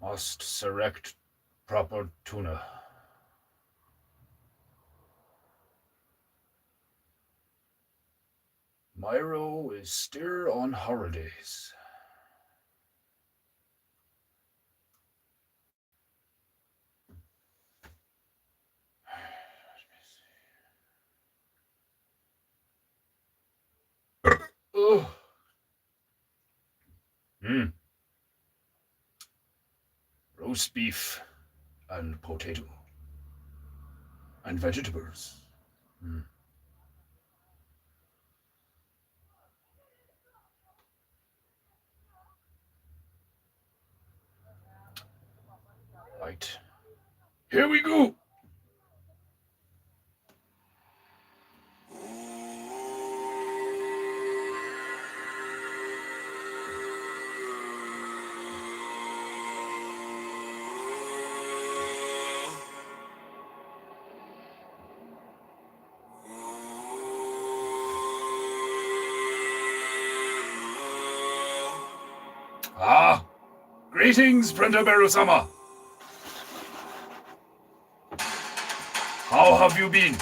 Must select proper tuna. Myro is still on holidays. Ugh. Hmm. Roast beef and potato and vegetables. Hmm. Right. Here we go. Ah, greetings, Prenderberu-sama. How have you been?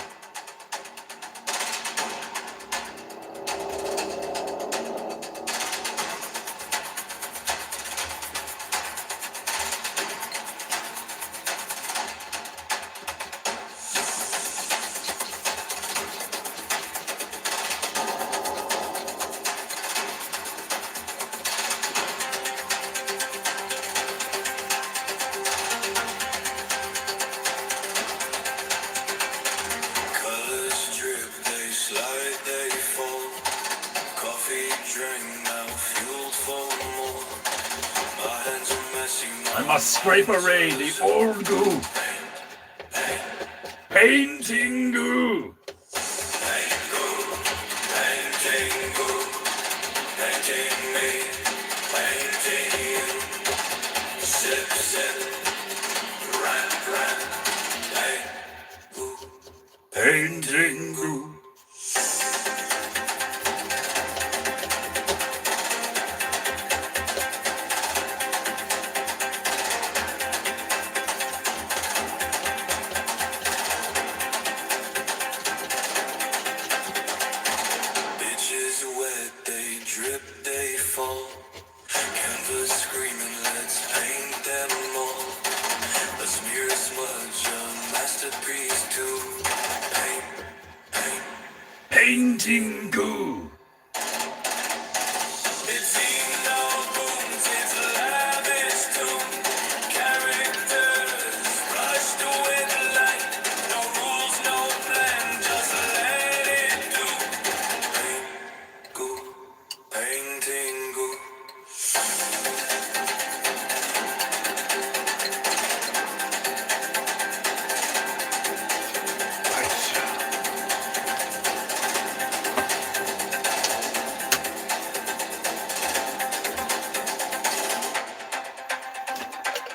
Colors drip, they slide, they fall. Coffee drink now, fueled for more. My hands are messy. I must scrape away the old goo. Painting goo. Painting goo, painting me, painting you. Sip, sip, ran, ran, paint, goo, Painting goo. bitches wet, they drip, they fall. Canvas screaming, let's paint them all. A smear, a smudge, a masterpiece too. Paint, paint. Painting goo. It's no booms, it's lavish tune. Characters rushed away the light. No rules, no plan, just let it do. Paint, goo, painting goo.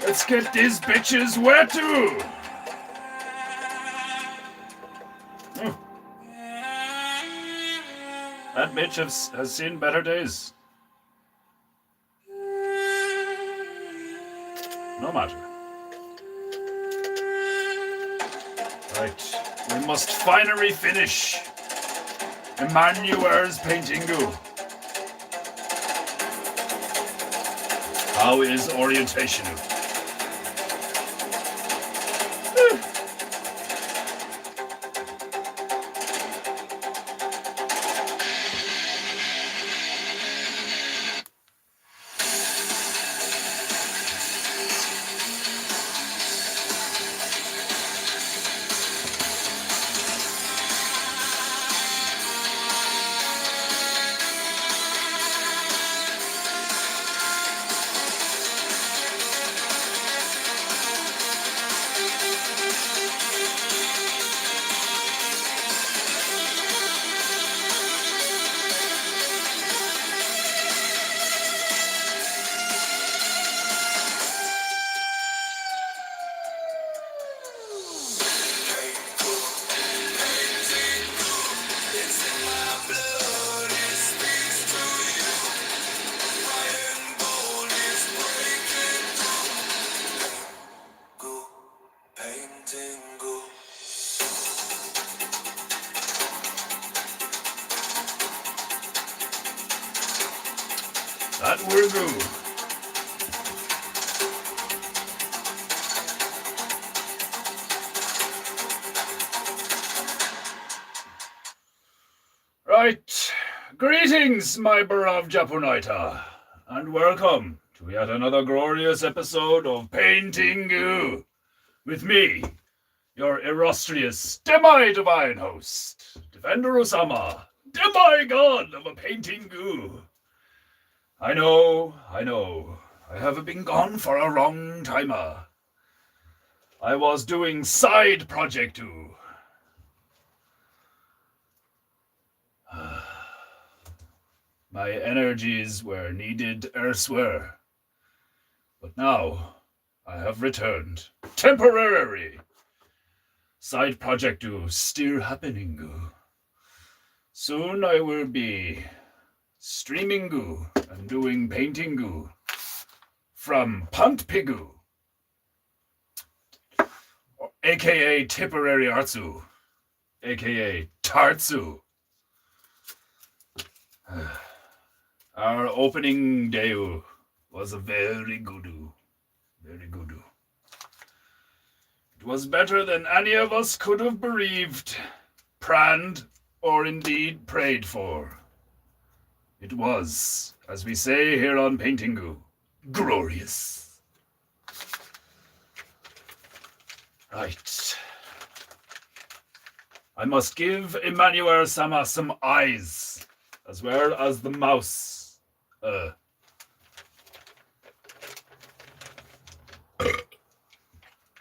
Let's get these bitches wet too. That bitch has seen better days. No matter. Right. We must finally finish Emmanuel's painting goo. How is orientation? That were good. Right. Greetings, my beloved Japonaita, and welcome to yet another glorious episode of Painting Goo with me, your illustrious demi-divine host, Defender Osama, demi-god of a Painting Goo. I know, I have been gone for a long timer. I was doing side project too. My energies were needed elsewhere. But now I have returned. Temporary. Side project still happening. Soon I will be streaming and doing painting from Punt Pigu, aka Tipperary Artsu, aka Tartsu. Our opening day was a very good. It was better than any of us could have bereaved, planned, or indeed prayed for. It was, as we say here on Painting glorious. Right. I must give Emmanuel-sama some eyes, as well as the mouse.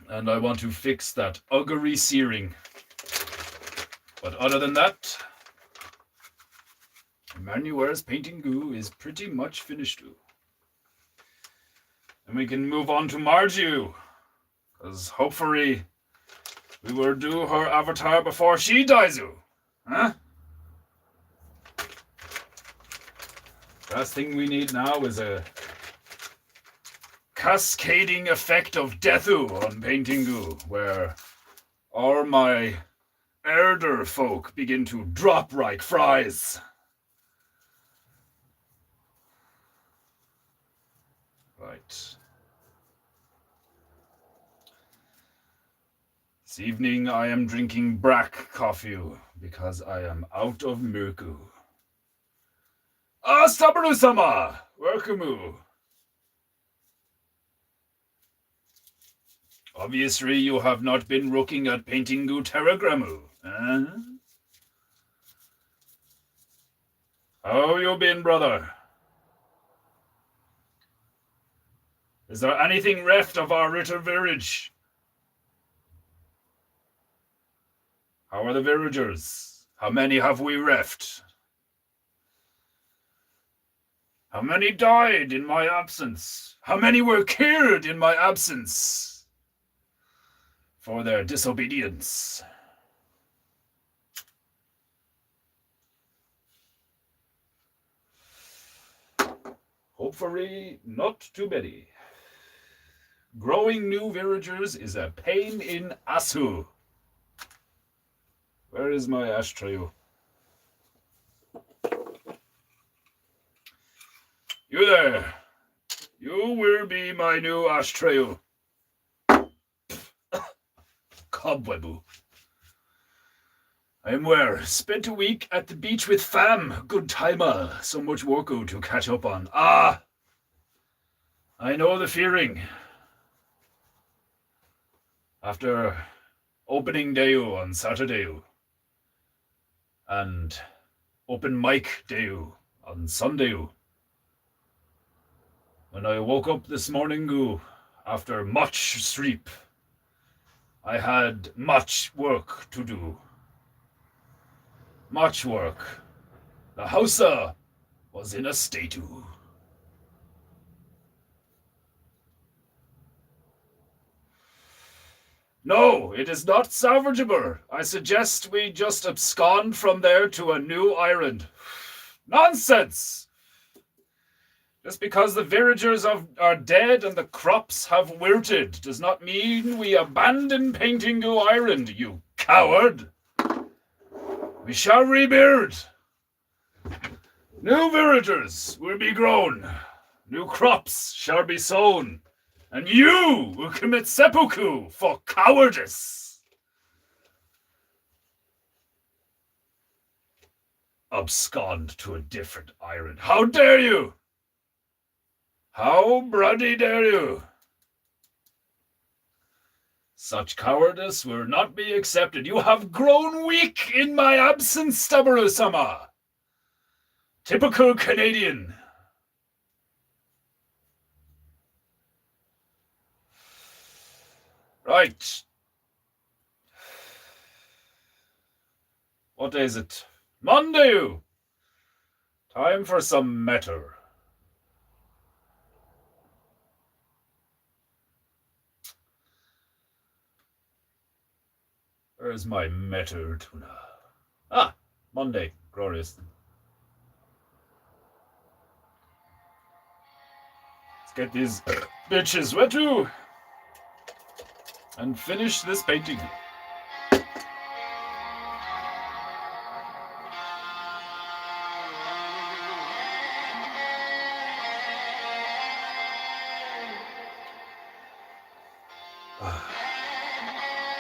And I want to fix that ugly searing. But other than that, Emmanuel's Painting is pretty much finished. And we can move on to Marju, because hopefully we will do her avatar before she dies. Huh? Last thing we need now is a cascading effect of deathu on Painting where all my elder folk begin to drop like fries. Right. This evening I am drinking black coffee because I am out of milk. Sabaru-sama! Welcome. Obviously, you have not been looking at Painting Telegramu, huh? How you been, brother? Is there anything left of our little village? How are the villagers? How many have we left? How many died in my absence? How many were killed in my absence for their disobedience? Hopefully, not too many. Growing new villagers is a pain in asu. Where is my ashtray? You there. You will be my new ashtray. Cobwebu. I am where? Spent a week at the beach with fam. Good timer. So much work to catch up on. I know the feeling. After opening day on Saturday and open mic day on Sunday, when I woke up this morning after much sleep, I had much work to do. Much work. The house was in a state. No, it is not salvageable. I suggest we just abscond from there to a new island. Nonsense! Just because the villagers are dead and the crops have wilted does not mean we abandon Painting Island, you coward! We shall rebuild. New villagers will be grown. new crops shall be sown, and you will commit seppuku for cowardice. Abscond to a different island. How dare you? How bloody dare you? Such cowardice will not be accepted. You have grown weak in my absence, Stabaru-sama. Typical Canadian. Right. What day is it? Monday. Time for some matter. Where's my metter tuna? Ah, Monday. Glorious. Let's get these bitches wet too. And finish this painting.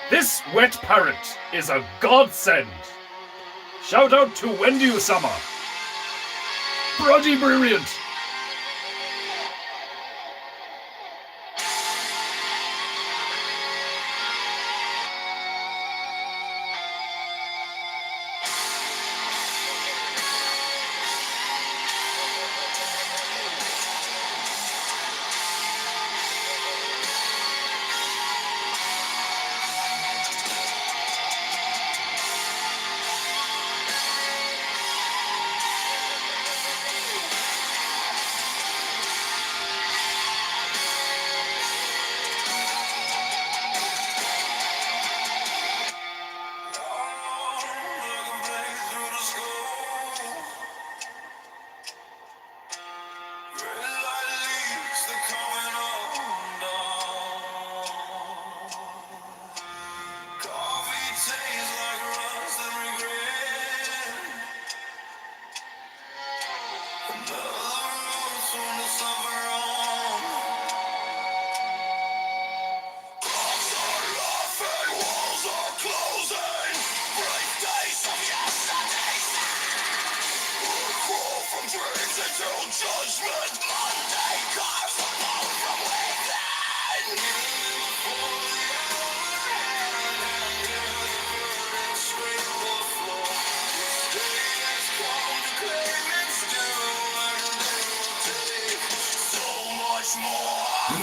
This wet parrot is a godsend. Shout out to Wendy-sama. Bloody brilliant.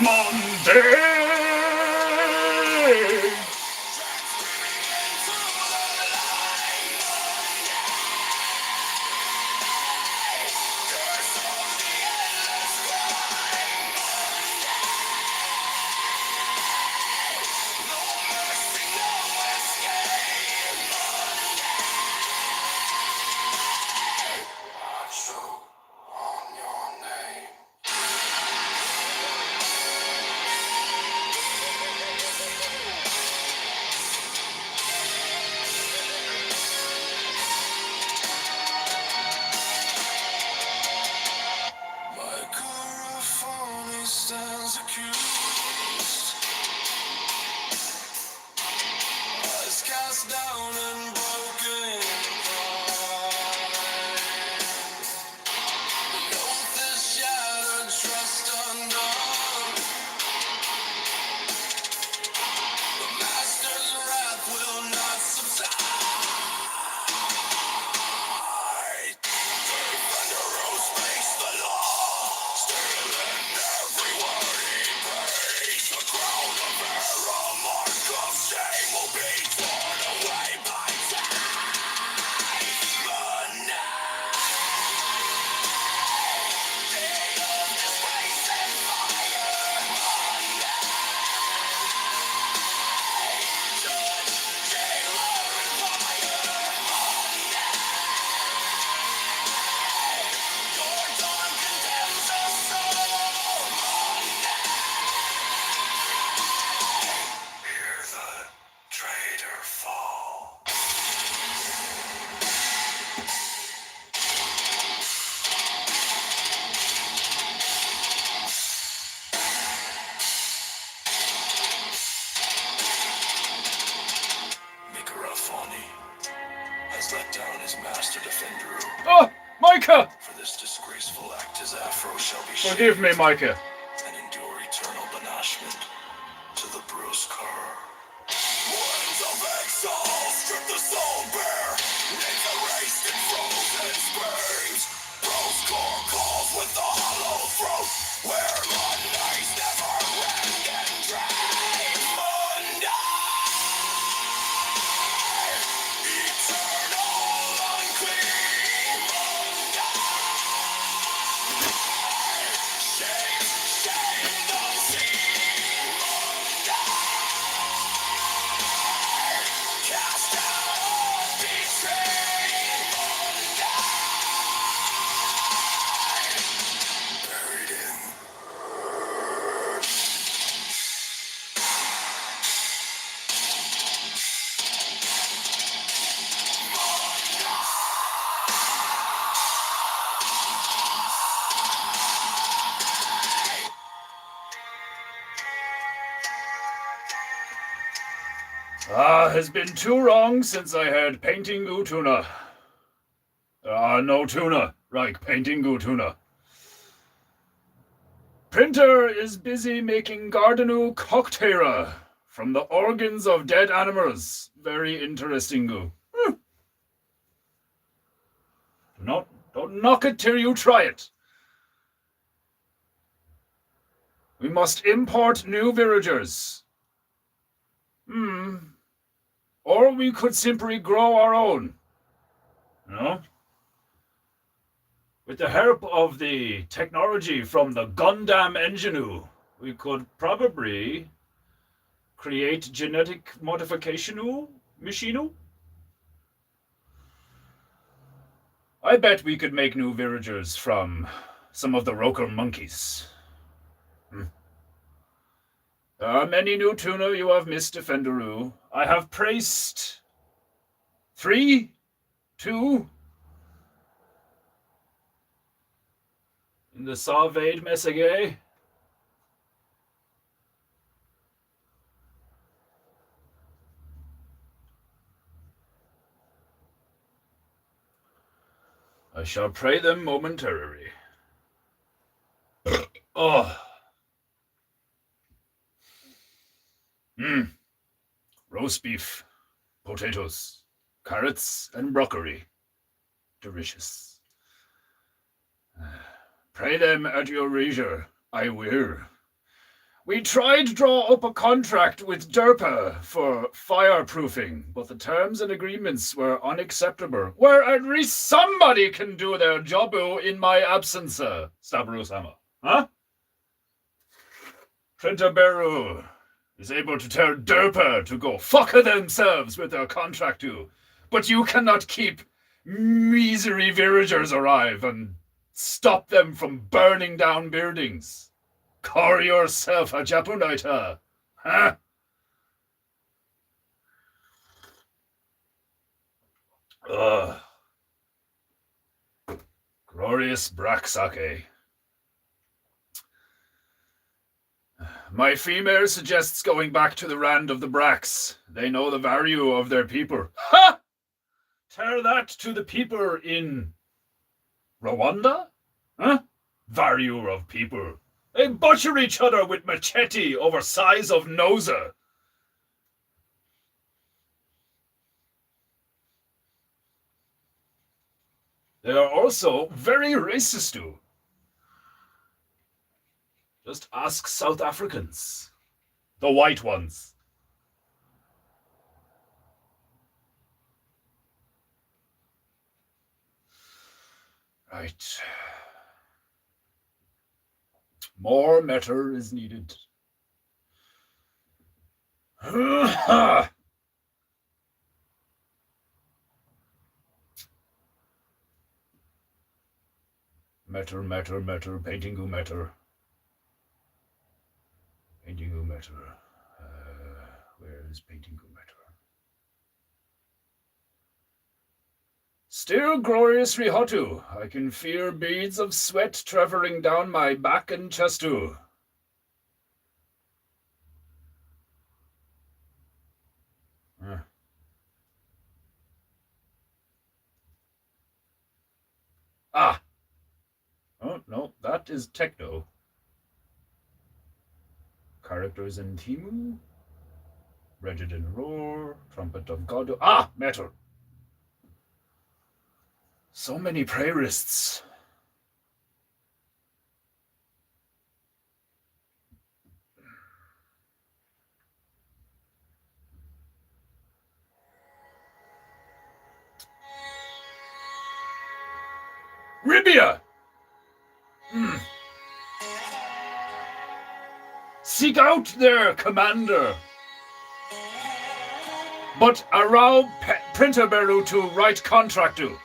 Monday! black his afro shall be Forgive me, Micah. and endure eternal banishment to the Bruskar. Winds of exile strip the soul bare, neath erased and frozen springs. Bruskar calls with the hollow throat, where Mondays never end and drain. Monday, eternal unclean. Monday, shame unseen. Monday, cast out, betrayed. Monday, buried in. Has been too long since I had painting goo tuna. No tuna, right, painting goo tuna. Printer is busy making Gardenu cocktail from the organs of dead animals. Very interesting goo. Don't knock it till you try it. We must import new villagers. Or we could simply grow our own. No? With the help of the technology from the Gundam Engine, we could probably create genetic modification machine. I bet we could make new villagers from some of the Roker monkeys. There are many new tuna you have missed, Defenderoo. I have praised 3, 2 in the Sarvade Message. I shall pray them momentarily. Oh. Roast beef, potatoes, carrots, and broccoli. Delicious. Pray them at your leisure. I will. We tried to draw up a contract with Derpa for fireproofing, but the terms and agreements were unacceptable. Where at least somebody can do their job in my absence, Stabro-sama. Huh? Trentaberu is able to tell Derpa to go fuck themselves with their contract too, but you cannot keep misery villagers alive and stop them from burning down buildings. Call yourself a Japanite, huh? Glorious Braksake. My female suggests going back to the land of the Bracks. They know the value of their people. Ha! Tell that to the people in Rwanda? Huh? Value of people. They butcher each other with machete over size of noser. They are also very racist too. Just ask South Africans. The white ones. Right. More matter is needed. Matter, painting goo matter. Painting goo matter. Where is painting goo matter? Still gloriously hotu. I can feel beads of sweat traveling down my back and chest too. Oh, no, that is techno. Characters in Timu. Regidin Roar. Trumpet of God. Ah, metal. So many playlists. Ribia! Seek out their commander. But allow Printerberu to write contract to.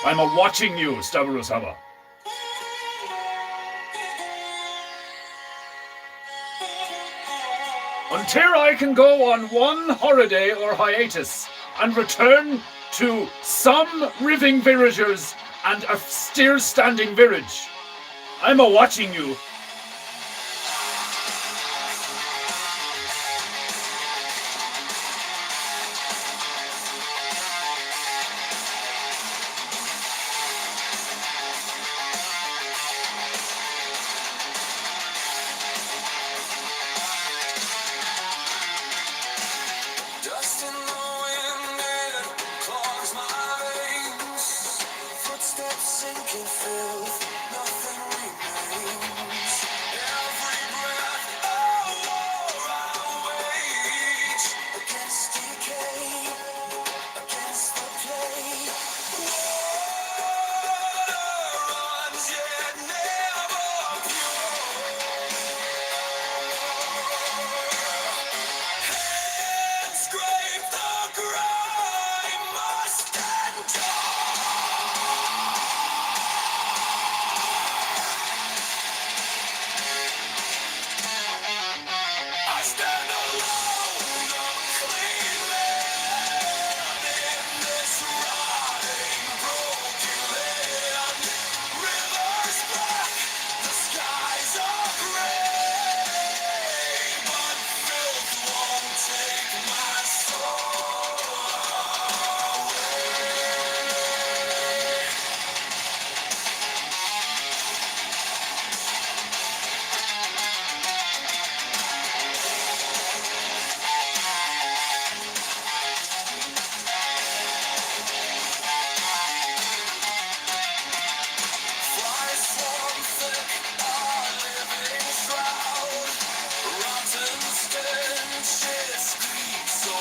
I'm a watching you, Stabarusama. Until I can go on one holiday or hiatus and return to some riving villagers and a still standing village. I'm a watching you. Dust in the wind, it clogs my veins. Footsteps sinking filth, nothing remains. Every breath a war I wage against decay, against the clay. Water runs yet never pure. Scrape the grime, must endure. I stand alone, unclean man in this rotting, broken land. Rivers black, the skies are gray, but filth won't take my soul. Fly swarm thick, a living shroud. Rotten stench, it screams so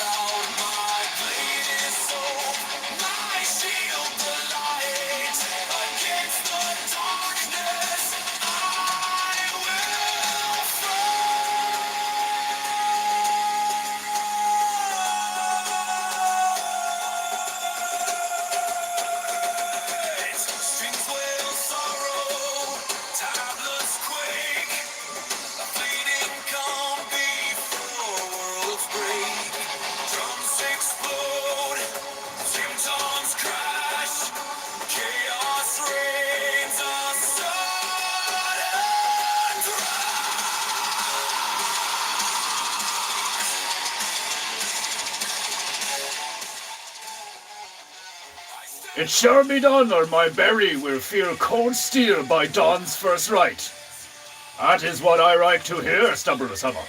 loud. My blade is soap, my shield the light. Against the darkness, I will fight. Strings wail sorrow, tablets quake. A fleeting calm before worlds break. Drums explode, symptoms crash. Chaos reigns, a sudden It shall be done, or my berry will feel cold steel by dawn's first right. That is what I like to hear, Stabarusama.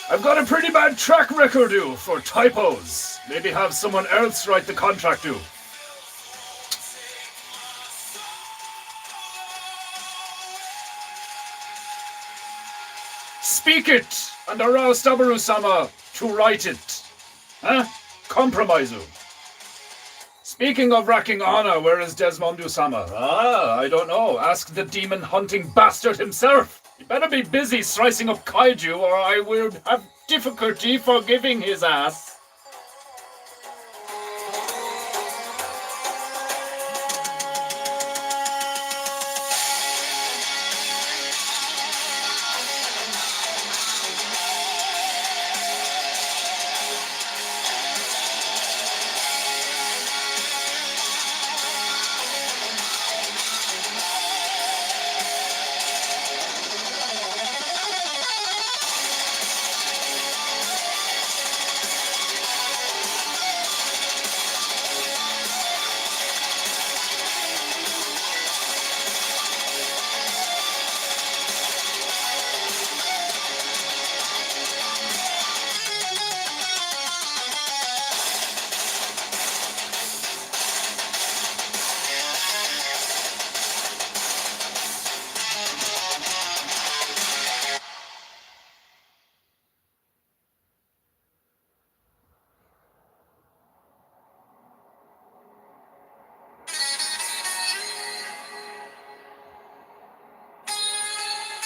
I've got a pretty bad track record, do, for typos. Maybe have someone else write the contract, do. Speak it, and allow Stabarusama to write it. Huh? Compromise. Speaking of racking honor, where is Desmondu-sama? Ah, I don't know. Ask the demon-hunting bastard himself. He better be busy slicing up kaiju, or I will have difficulty forgiving his ass.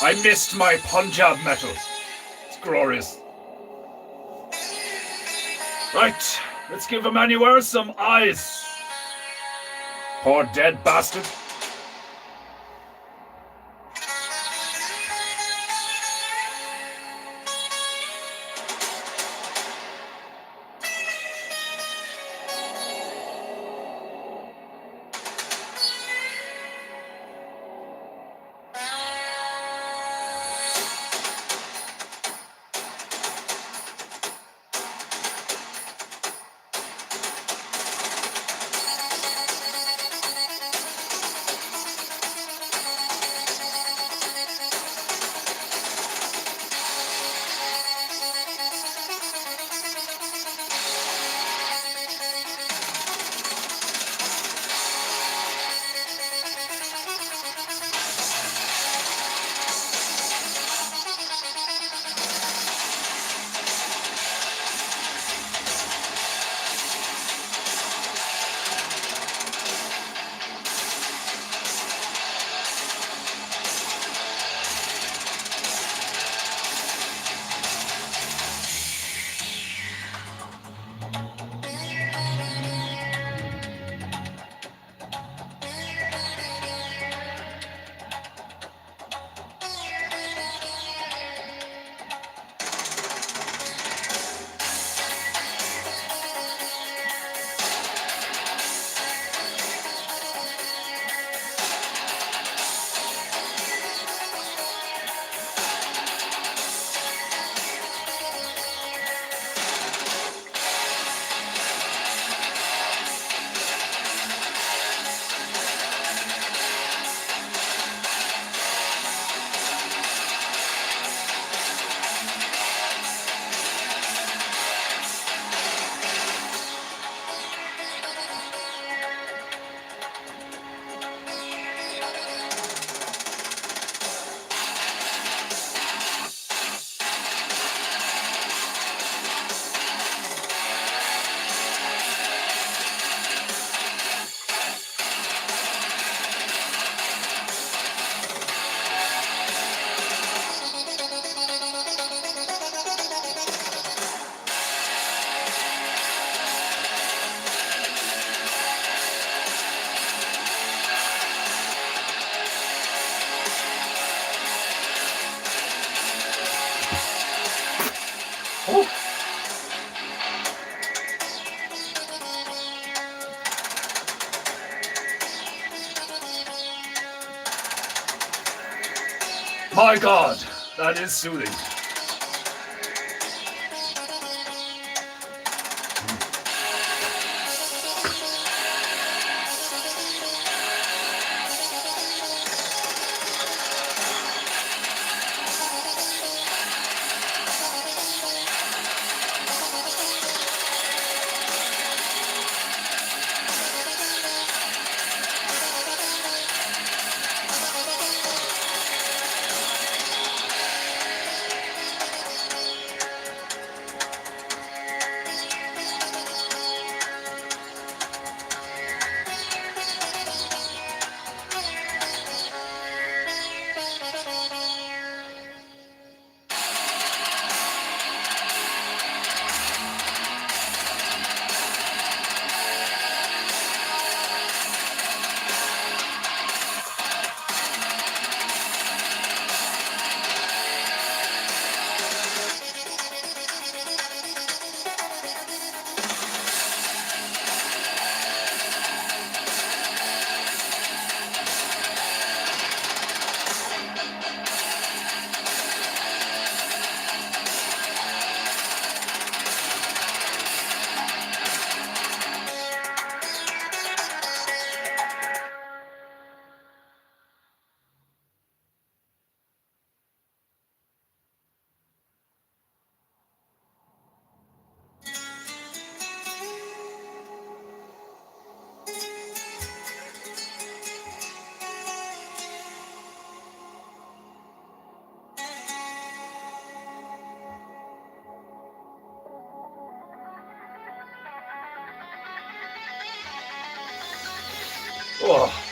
I missed my Punjab metal. It's glorious. Right, let's give Emmanuel some eyes. Poor dead bastard. Oh. My God, that is soothing. Oh.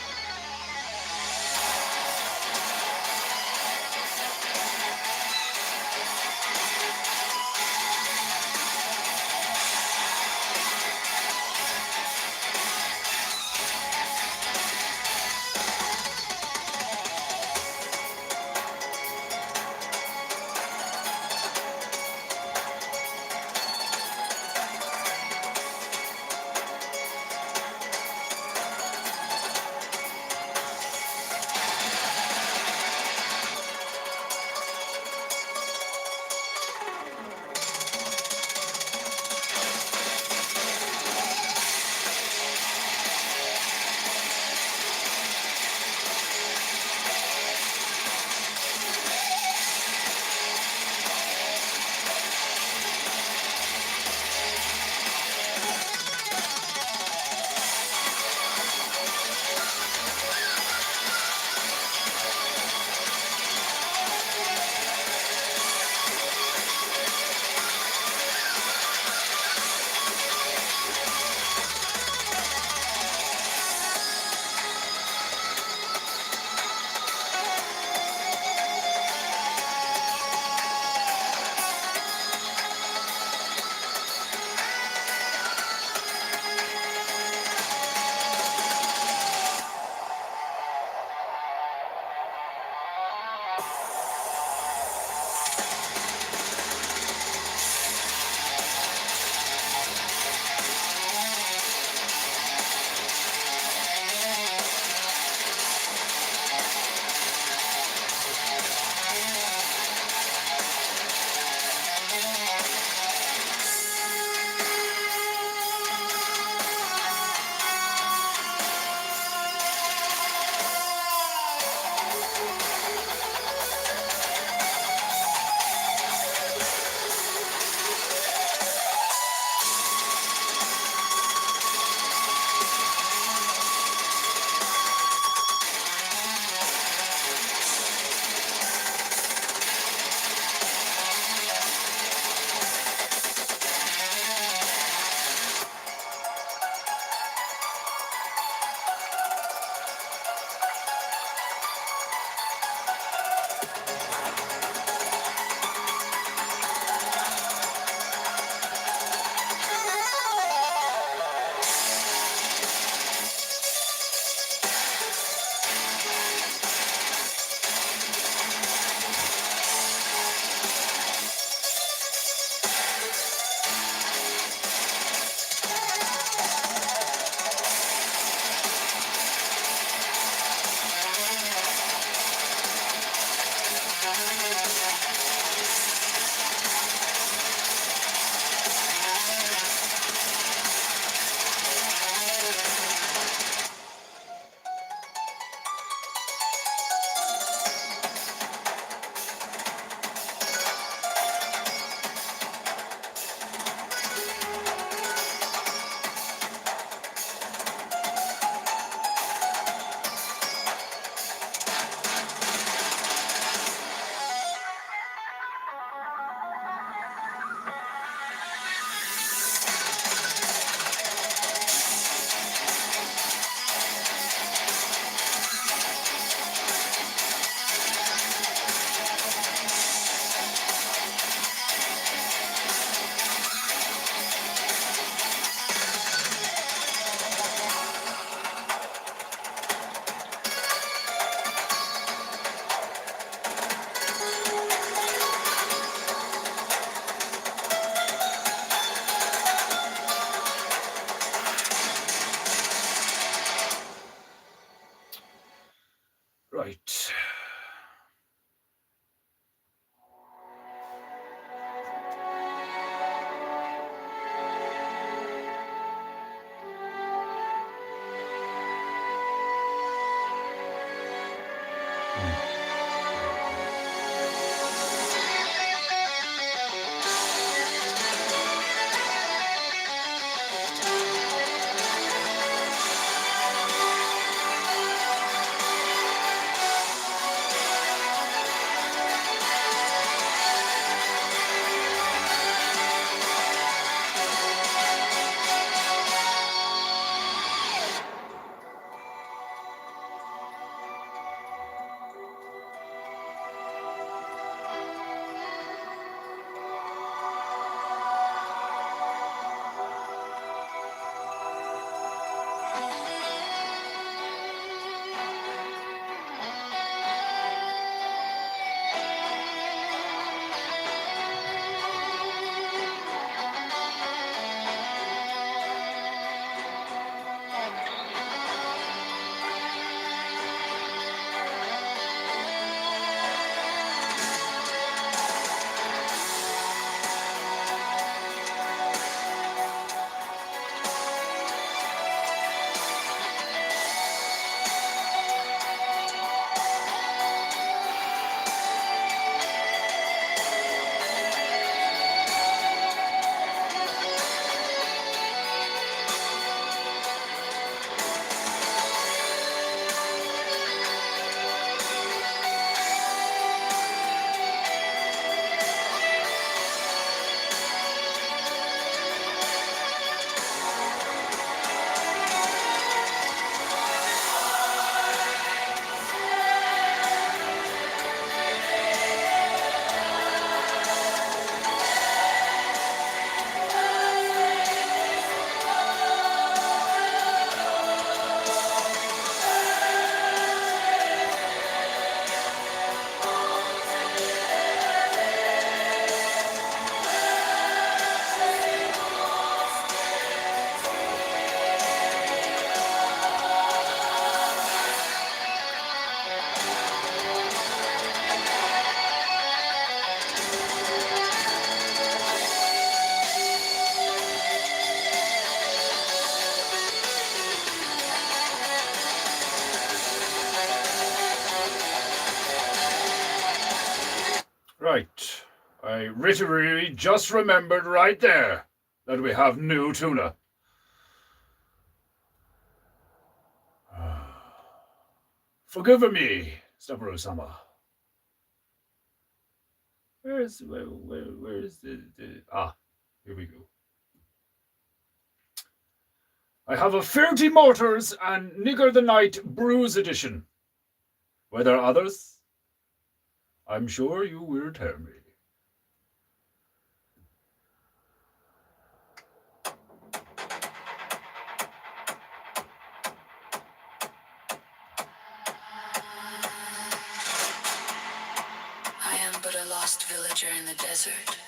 Right. Right. I literally just remembered right there that we have new tuna. Forgive me, Staburo-sama. Where is the here we go. I have a 30 Motors and Nigger the Night Brews edition. Were there others? I'm sure you will tell me. I am but a lost villager in the desert.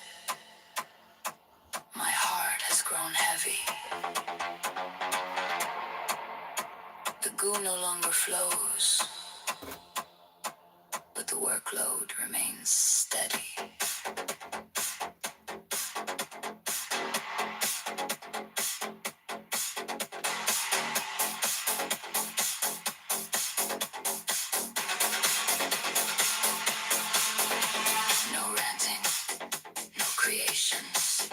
My heart has grown heavy. The goo no longer flows, but the workload remains steady. No ranting, no creations.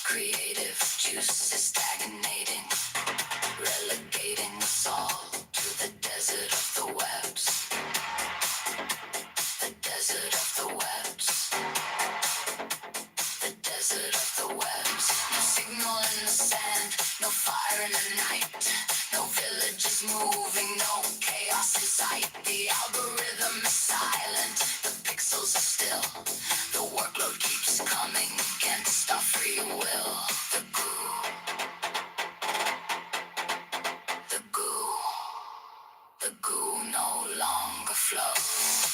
Creative juices stagnating, relegating us all to the desert of the webs. The desert of the webs. The desert of the webs. No signal in the sand, no fire in the night. No villages moving, no chaos in sight. The algorithm is silent, the pixels are still. The workload keeps coming against our free will. The goo. The goo. The goo no longer flows.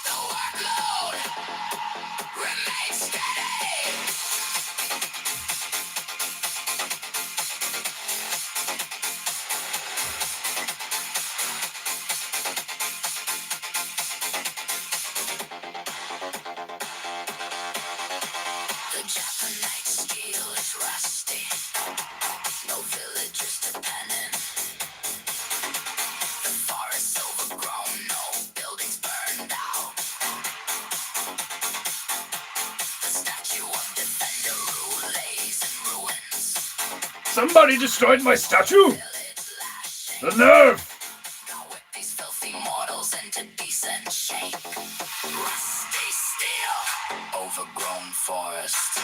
The workload remains steady. Somebody destroyed my statue? The nerve! Whip these filthy mortals into decent shape. Rusty steel, overgrown forest,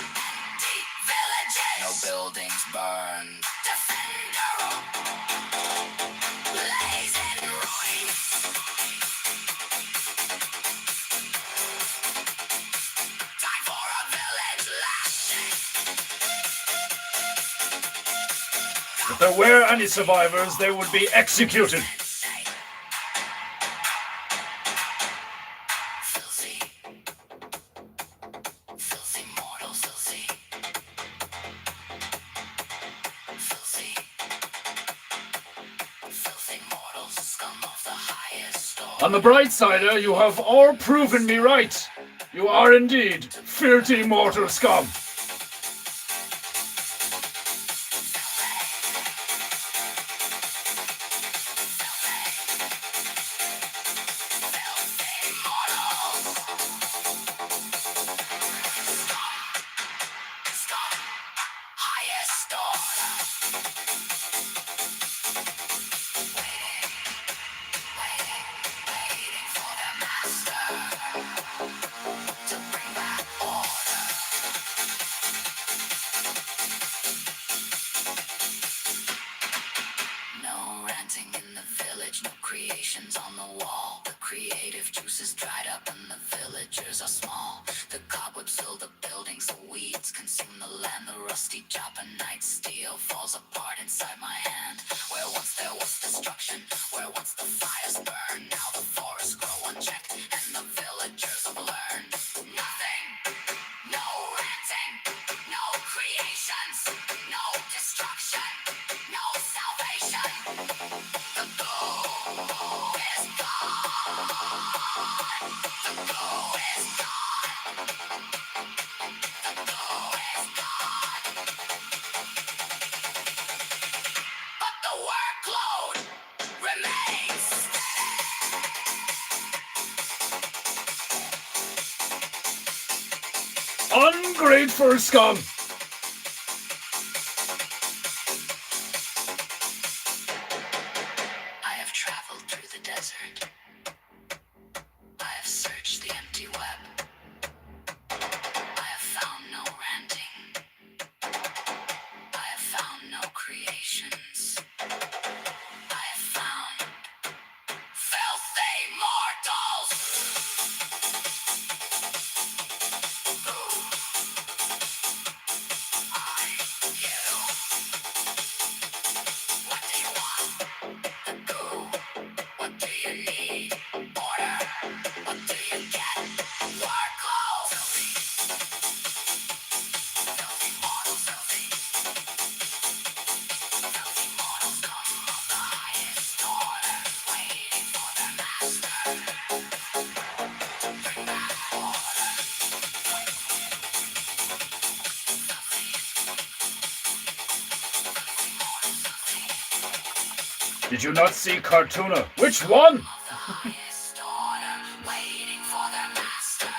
deep villages, no buildings burned. Defender, blaze in ruins. Time for a village lashing. If there were any survivors, they would be executed. Filthy, filthy mortals, filthy, filthy, filthy mortals, scum of the highest order. On the bright side, you have all proven me right. You are indeed filthy mortal scum. No ranting in the village, no creations on the wall. The creative juices dried up and the villagers are small. The cobwebs fill the buildings, the weeds consume the land. The rusty Japanite steel falls apart inside my hand. Where once there was destruction, where once the fires burned, now the forests grow unchecked and the villagers have learned nothing. No ranting, no creations, no destruction, no salvation. The goo is gone. The goo is gone. The goo is gone. But the workload remains Ungrateful scum! I have traveled through the desert. I have searched the empty web. I have found no ranting. I have found no creations. I have found filthy mortals. Who are you? What do you want? What do you need? Order. What do you get? Workload. Filthy mortals, filthy. Filthy mortals come of the highest order, waiting for their master to bring back order. Filthy, filthy mortals, filthy. Did you not see Cartuna? Which one? Of the highest order, waiting for their master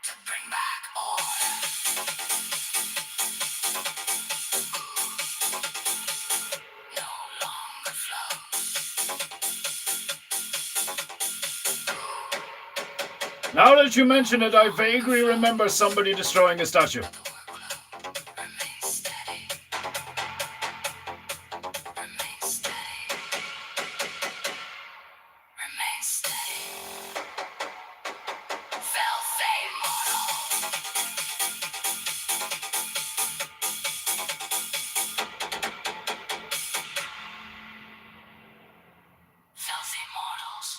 to bring back order. No longer flows. Now that you mention it, I vaguely remember somebody destroying a statue. The workload remains steady. Remains steady. Remains steady. Filthy mortal. Filthy mortals.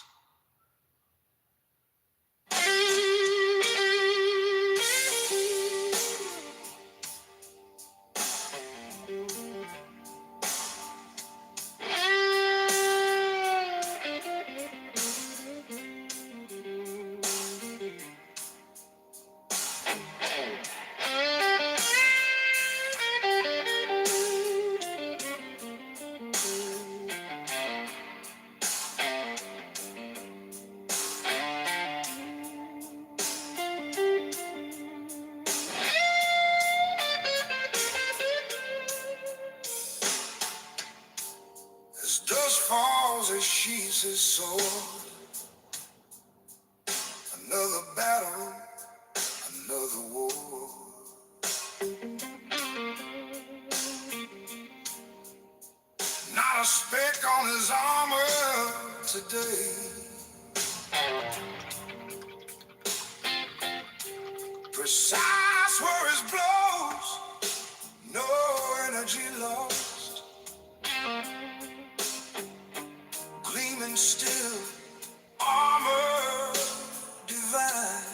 sheathes his sword. Another battle, another war. Not a speck on his armor today. Precise were his blows, no energy lost. Gleaming still, armor divine.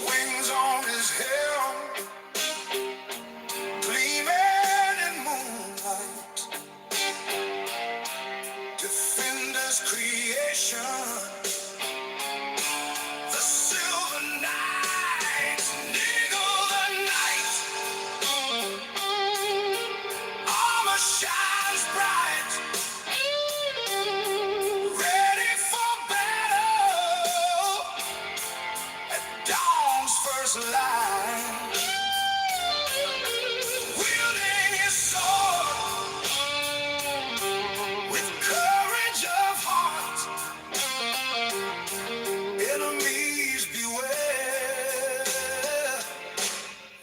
Wings on his helm, gleaming in moonlight. Defenders creation, the silver knight, Niggle the night. Armor shines bright, ready for battle at dawn's first light. Wielding his sword with courage of heart. Enemies beware,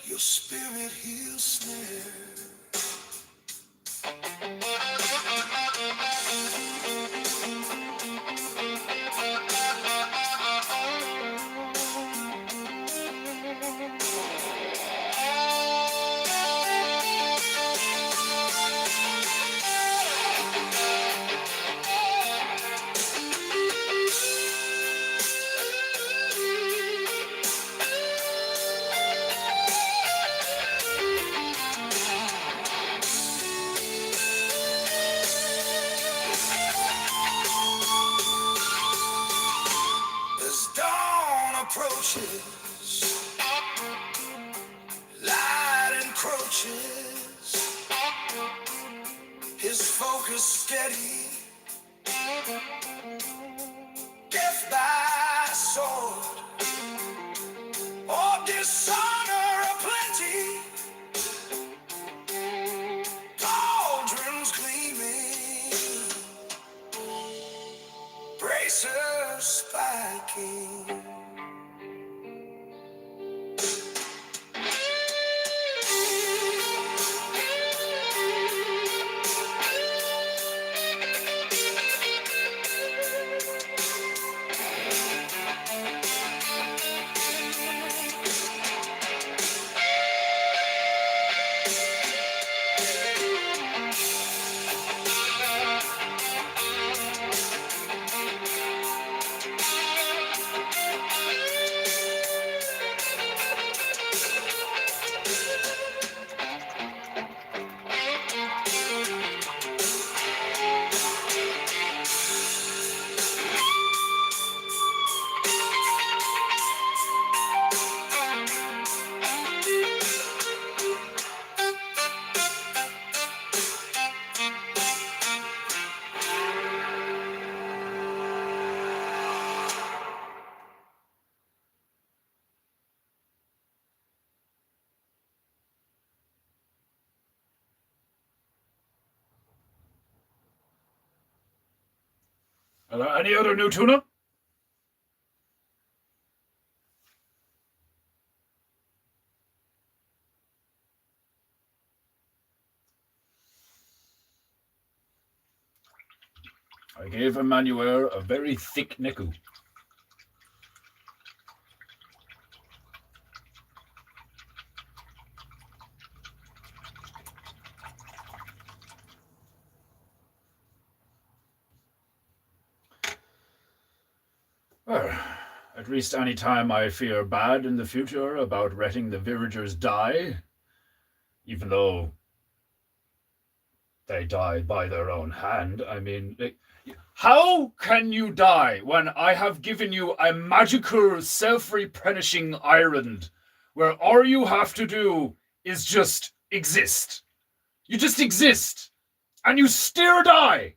your spirit he'll snare. As dawn approaches, light encroaches, his focus steady, death by sword, or dishonor aplenty, cauldrons gleaming, bracers spiking. Are there any other new tuna? I gave Emmanuel a very thick neku. Well, at least any time I fear bad in the future about letting the villagers die, even though they die by their own hand. I mean, how can you die when I have given you a magical self-replenishing island where all you have to do is just exist? You just exist, and you still die.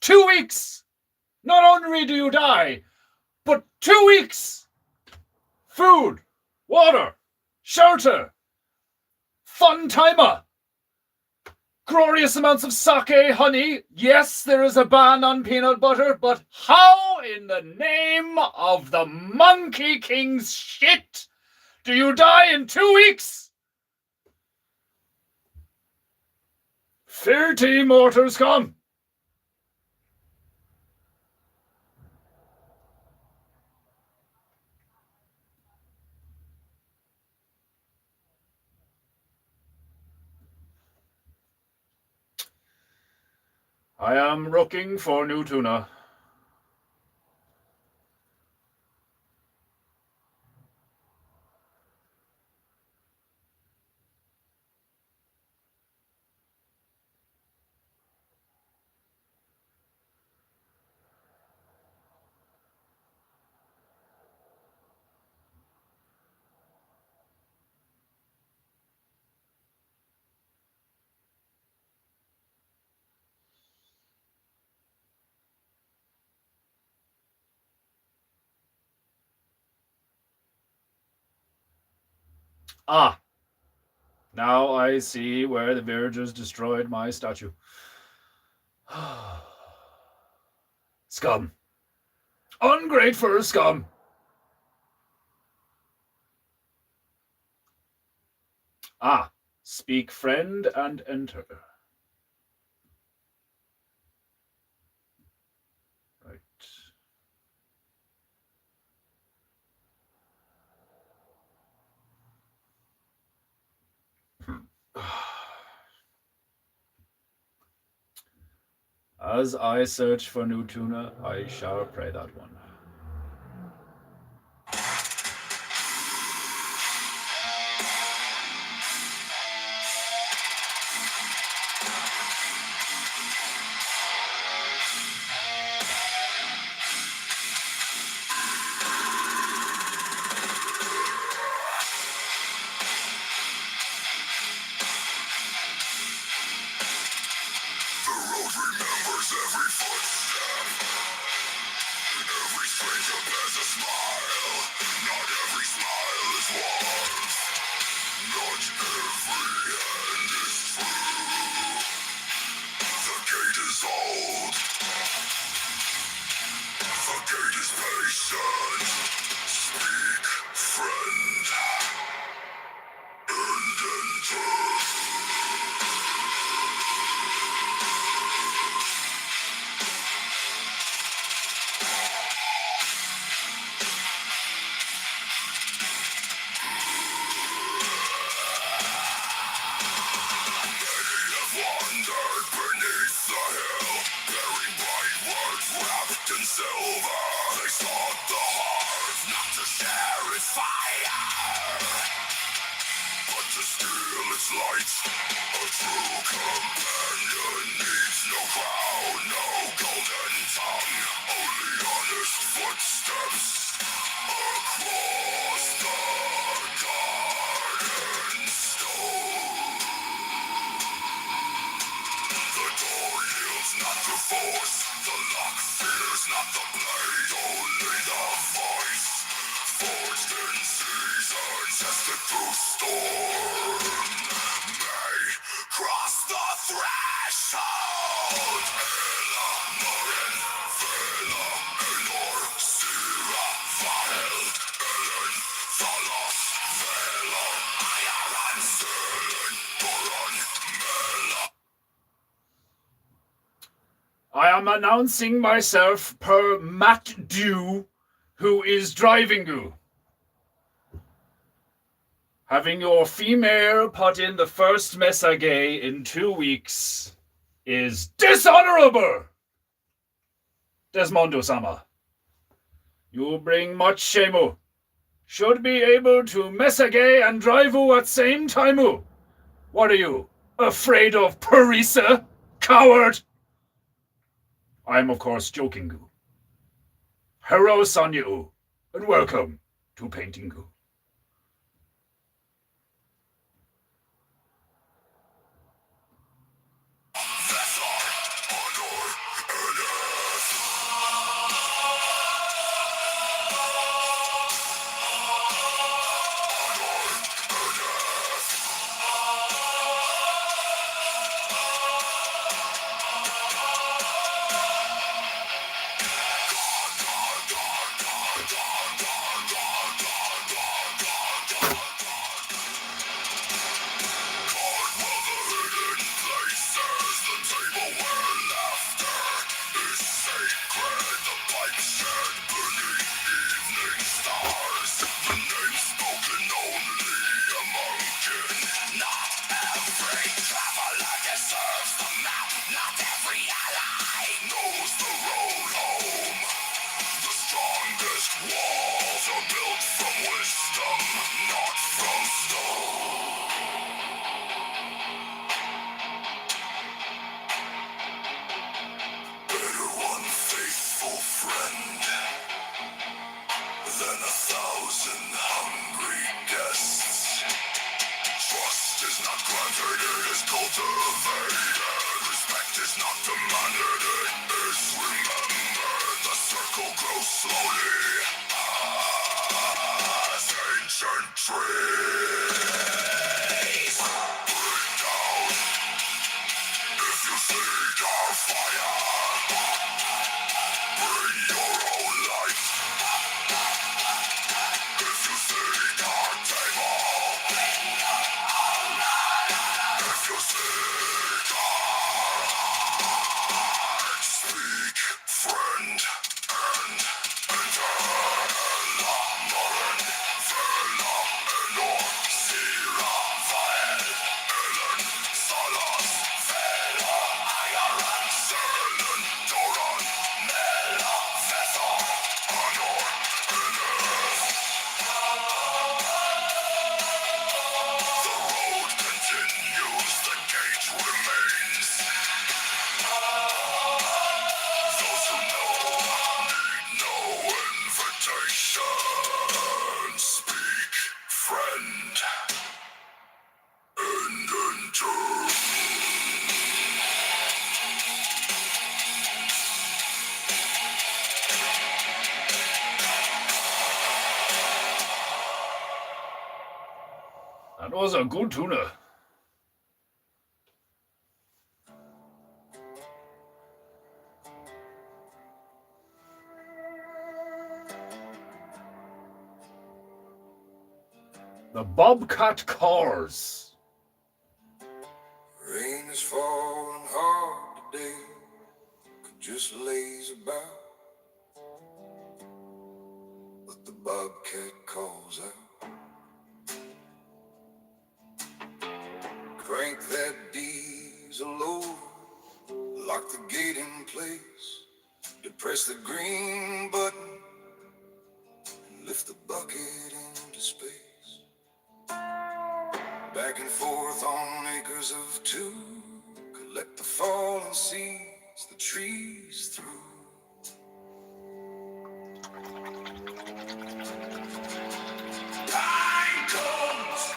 2 weeks! Not only do you die, but 2 weeks! Food, water, shelter. fun timer. Glorious amounts of sake, honey. Yes, there is a ban on peanut butter, but how in the name of the Monkey King's shit do you die in 2 weeks? Fair tea, mortars, come. I am looking for new tuna. Ah, now I see where the villagers destroyed my statue. Scum. Ungrateful scum. Ah, speak friend and enter. Right. As I search for new tuna, I shall pray that one. I am announcing myself per Matt Dew, who is driving you. Having your female put in the first message in 2 weeks is dishonorable. Desmondo-sama, you bring much shame. Should be able to message and drive at same time. What are you, afraid of Parisa, coward? I'm of course joking. Hello, Sanya, and welcome to Painting. Respect is not demanded, it is remembered. The circle grows slowly as ancient trees burn down. If you seek our fire, bring your own light. If you seek our table, if you seek speak, friend, and enter. Morin, Vela, Elor, Sira, Vael, Ellen, Salas, Vela, Ayaran, Selen, Doran, Mela, Vethor, Anor, Enes. The road continues, the gate remains. Those who know need no invitation. Speak, friend, and enter. That was a good tuna. The Bobcat Cars. Rain is falling hard today, could just laze about. But the bobcat calls out. Crank that diesel over, lock the gate in place, depress the green button, and lift the bucket into space. Back and forth on acres of two, collect the fallen seeds, the trees through. Pine cones,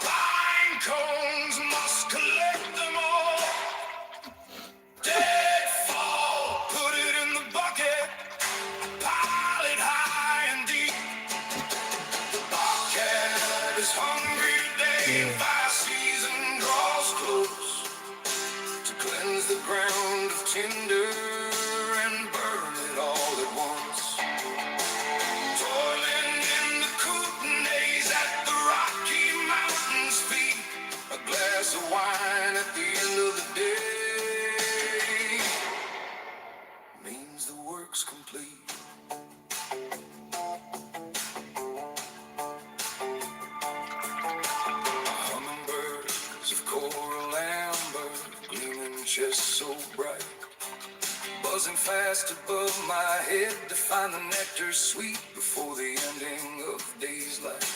must collect them all. Deadfall, put it in the bucket, pile it high and deep. The bobcat is hungry today, fire season draws close to cleanse the ground of tinder and burn it all at once. Toiling in the Kootenays at the Rocky Mountains feet, a glass of wine at the end of the day means the work's complete. Hummingbirds of coral amber, gleaming chest so bright, buzzing fast above my head to find the nectar sweet before the ending of day's light.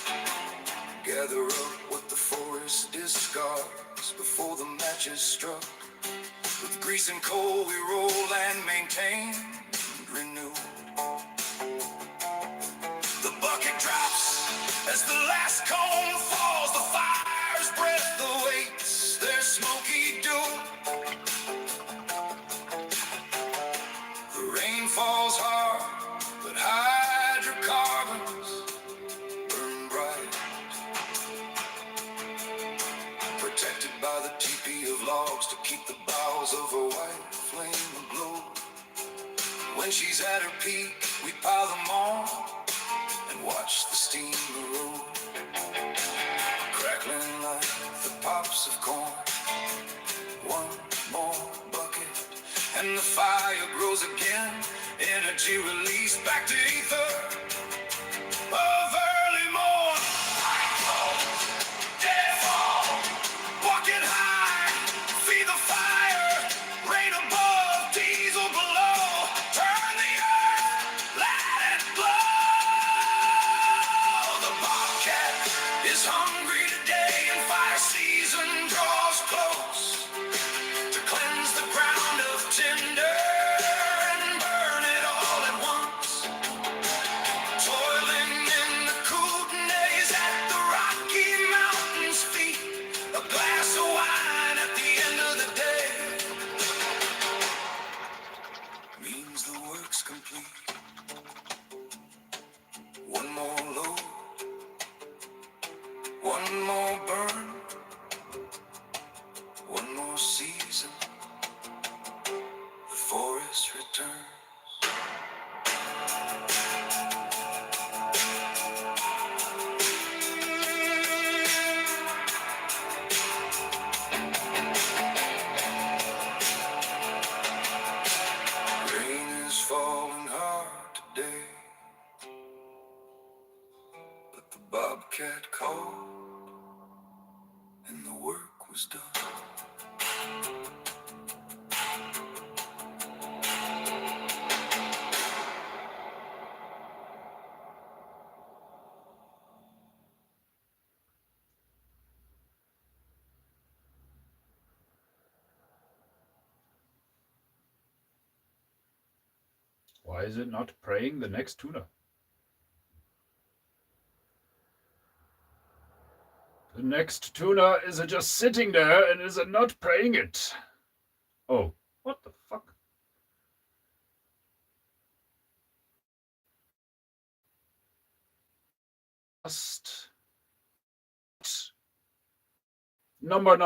Gather up what the forest discards before the matches struck. With grease and coal we roll and maintain and renew. The bucket drops as the last cone falls. The fire's breath awaits their smoky doom. The rain falls hard, but hydrocarbons burn bright. Protected by the teepee of logs to keep the boughs of a white flame aglow. When she's at her peak, we pile them on and watch the steam erode, crackling like the pops of corn. One more bucket and the fire grows again. Energy released back to ether of early morn. Deadfall, walking high, feed the fire, rain above, diesel below. Turn the earth, let it glow. The bobcat is hungry today, and fire season draws close to cleanse the ground of tinder and burn it all at once. Toiling in the One more burn, one more season, the forest returns. Rain is falling hard today, but the bobcat called and the work was done. Why is it not praying the next tuna? The next tuna is it just sitting there and is it not praying it? Oh, what the fuck? Just number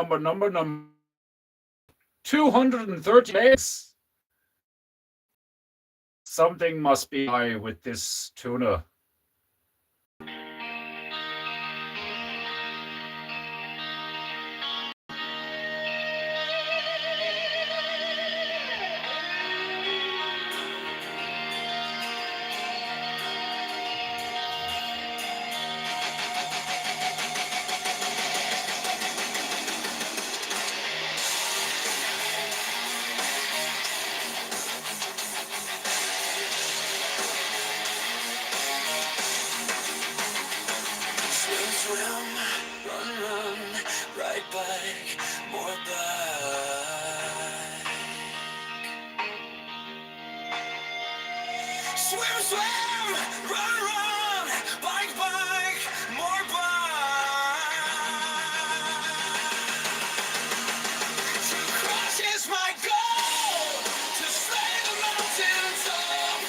230 days. Something must be high with this tuna. Swim, swim, run, run, ride bike, more bike. Swim, swim, run, run, bike, bike, more bike. To crush is my goal, to slay the mountain top,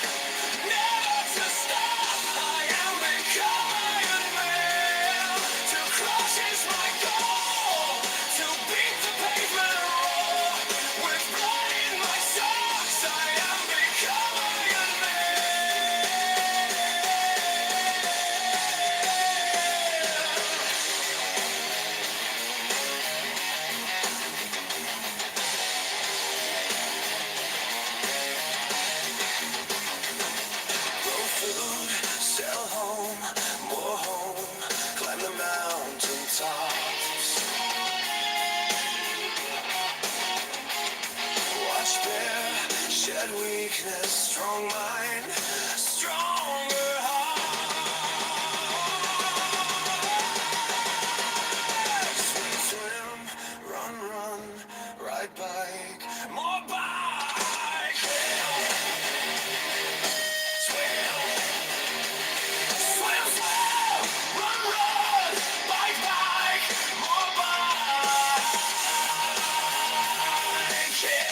never to stop. I am becoming a man. To crush is my goal, to beat the pavement raw. With blood in my socks, I am becoming a grow food, sell home, more home, climb the mountain tops. Watch bear, shed weakness, strong mind, stronger heart. Swim, swim, run, run, ride bike, more bike. Swim, swim, swim, run, run, bike, bike, more bike. Yeah.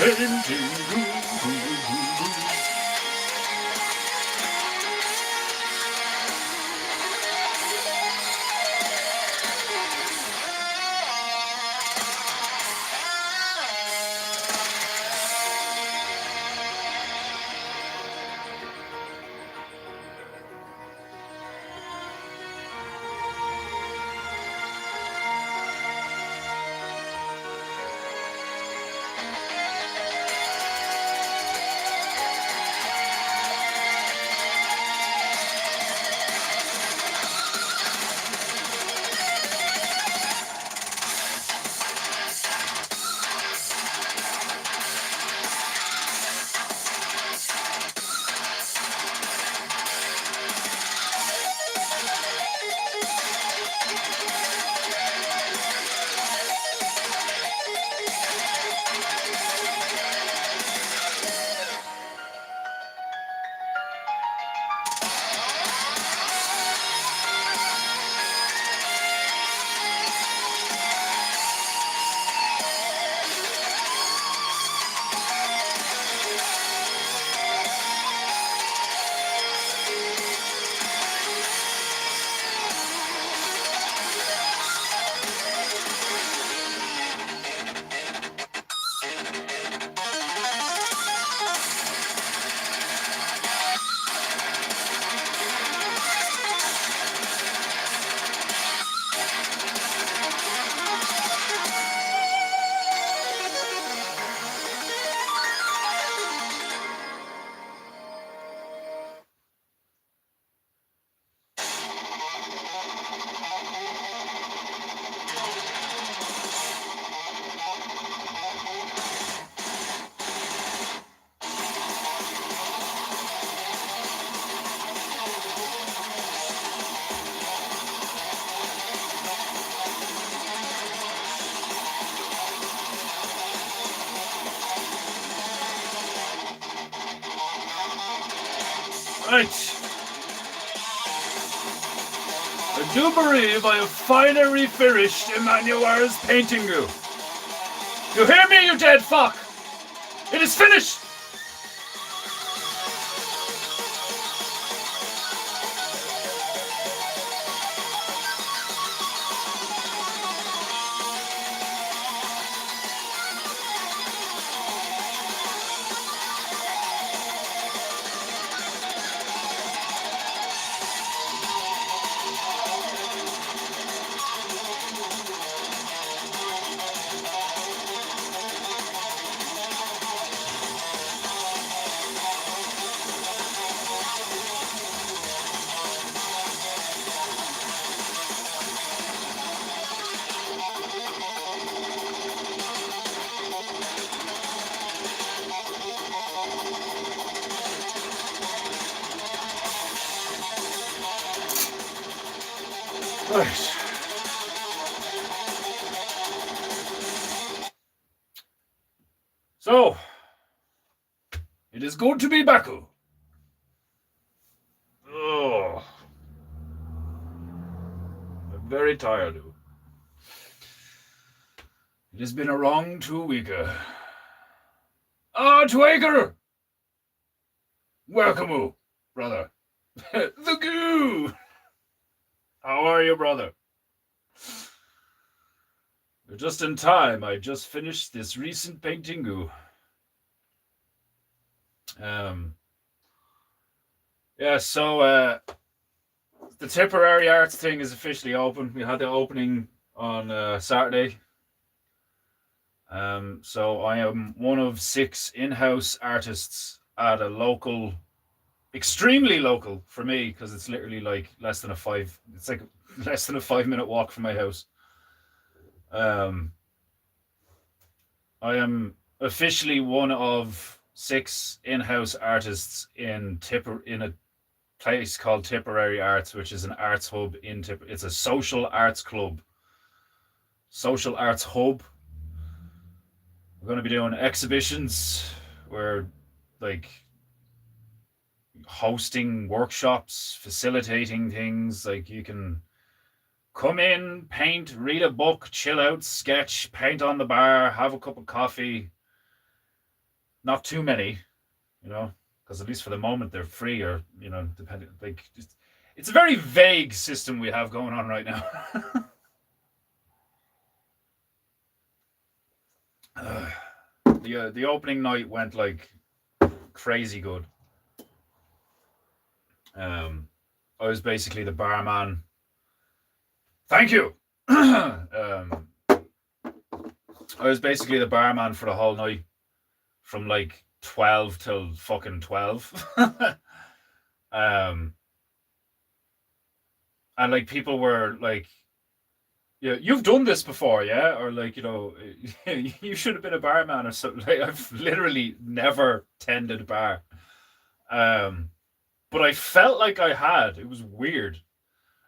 Painting. Right. I do believe I have finally finished Emmanuel's painting you. You hear me, you dead fuck? It is finished! Right. So, it is good to be back. Oh, I'm very tired. It has been a wrong 2 weeks. Twaker! Welcome, brother. The goo! How are you, brother? You're just in time. I just finished this recent painting goo. Yeah, so the Tipperary Arts thing is officially open. We had the opening on Saturday. So I am one of 6 in-house artists at a local, extremely local for me, because it's literally like less than a 5-minute walk from my house. I am officially one of 6 in-house artists in a place called Tipperary Arts, which is an arts hub in Tipperary. It's a social arts club, social arts hub. We're going to be doing exhibitions. We're like hosting workshops, facilitating things. Like you can come in, paint, read a book, chill out, sketch, paint on the bar, have a cup of coffee. not too many, because at least for the moment they're free, or depending, like, it's a very vague system we have going on right now. The opening night went like crazy good. I was basically the barman. Thank you. I was basically the barman for the whole night, from like 12 till fucking 12. And like people were like, yeah, you've done this before, yeah? Or like, you should have been a barman or something. Like, I've literally never tended a bar. But I felt like I had. It was weird.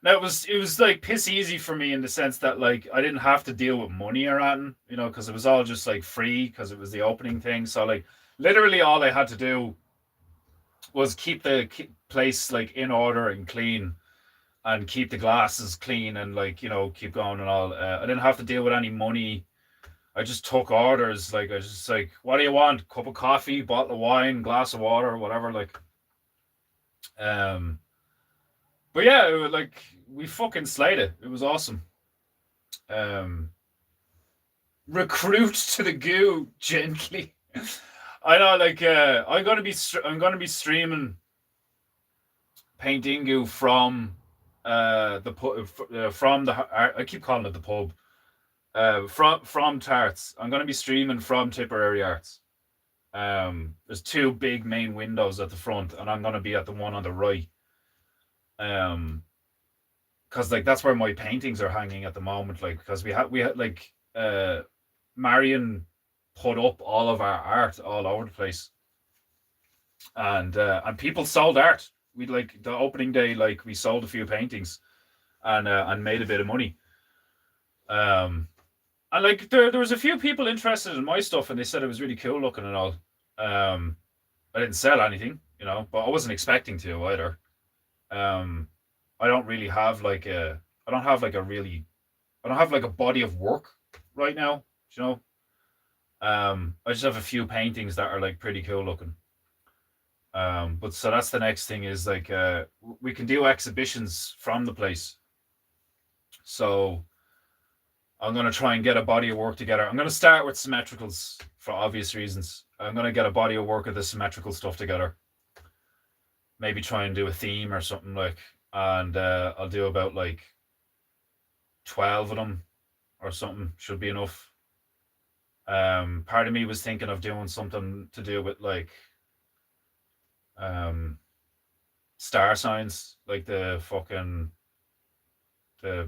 Now it was like piss easy for me in the sense that like I didn't have to deal with money or anything, because it was all just like free because it was the opening thing. So like literally all I had to do was keep the place like in order and clean, and keep the glasses clean, and like keep going and all. I didn't have to deal with any money. I just took orders. Like I was just like, what do you want? Cup of coffee, bottle of wine, glass of water, whatever. Like, but yeah, it was like we fucking slayed it. It was awesome. Um, Recruit to the goo gently. I know, like I'm gonna be streaming Paint Ingu from the pub, from the I keep calling it the pub. From Tarts. I'm gonna be streaming from Tipperary Arts. There's two big main windows at the front, and I'm gonna be at the one on the right. Because like that's where my paintings are hanging at the moment. Like because we had like Marion put up all of our art all over the place, and people sold art. We like the opening day, like we sold a few paintings, and made a bit of money. And like there was a few people interested in my stuff, and they said it was really cool looking and all. I didn't sell anything, but I wasn't expecting to either. I don't really have like a I don't have like a really I don't have like a body of work right now, you know. I just have a few paintings that are like pretty cool looking. But so that's the next thing is like we can do exhibitions from the place. So I'm gonna try and get a body of work together. I'm gonna start with symmetricals for obvious reasons. I'm gonna get a body of work of the symmetrical stuff together. Maybe try and do a theme or something like, and I'll do about like 12 of them or something. Should be enough. Part of me was thinking of doing something to do with like star signs, like the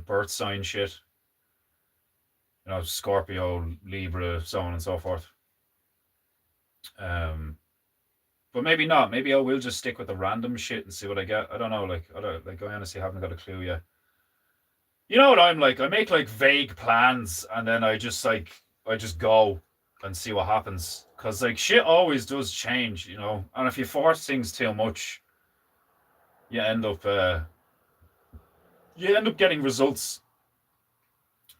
birth sign shit. Scorpio, Libra, so on and so forth. But maybe not. Maybe I will just stick with the random shit and see what I get. I don't know. I honestly haven't got a clue yet. You know what I'm like? I make like vague plans, and then I just go and see what happens. Cause like shit always does change, And if you force things too much, you end up getting results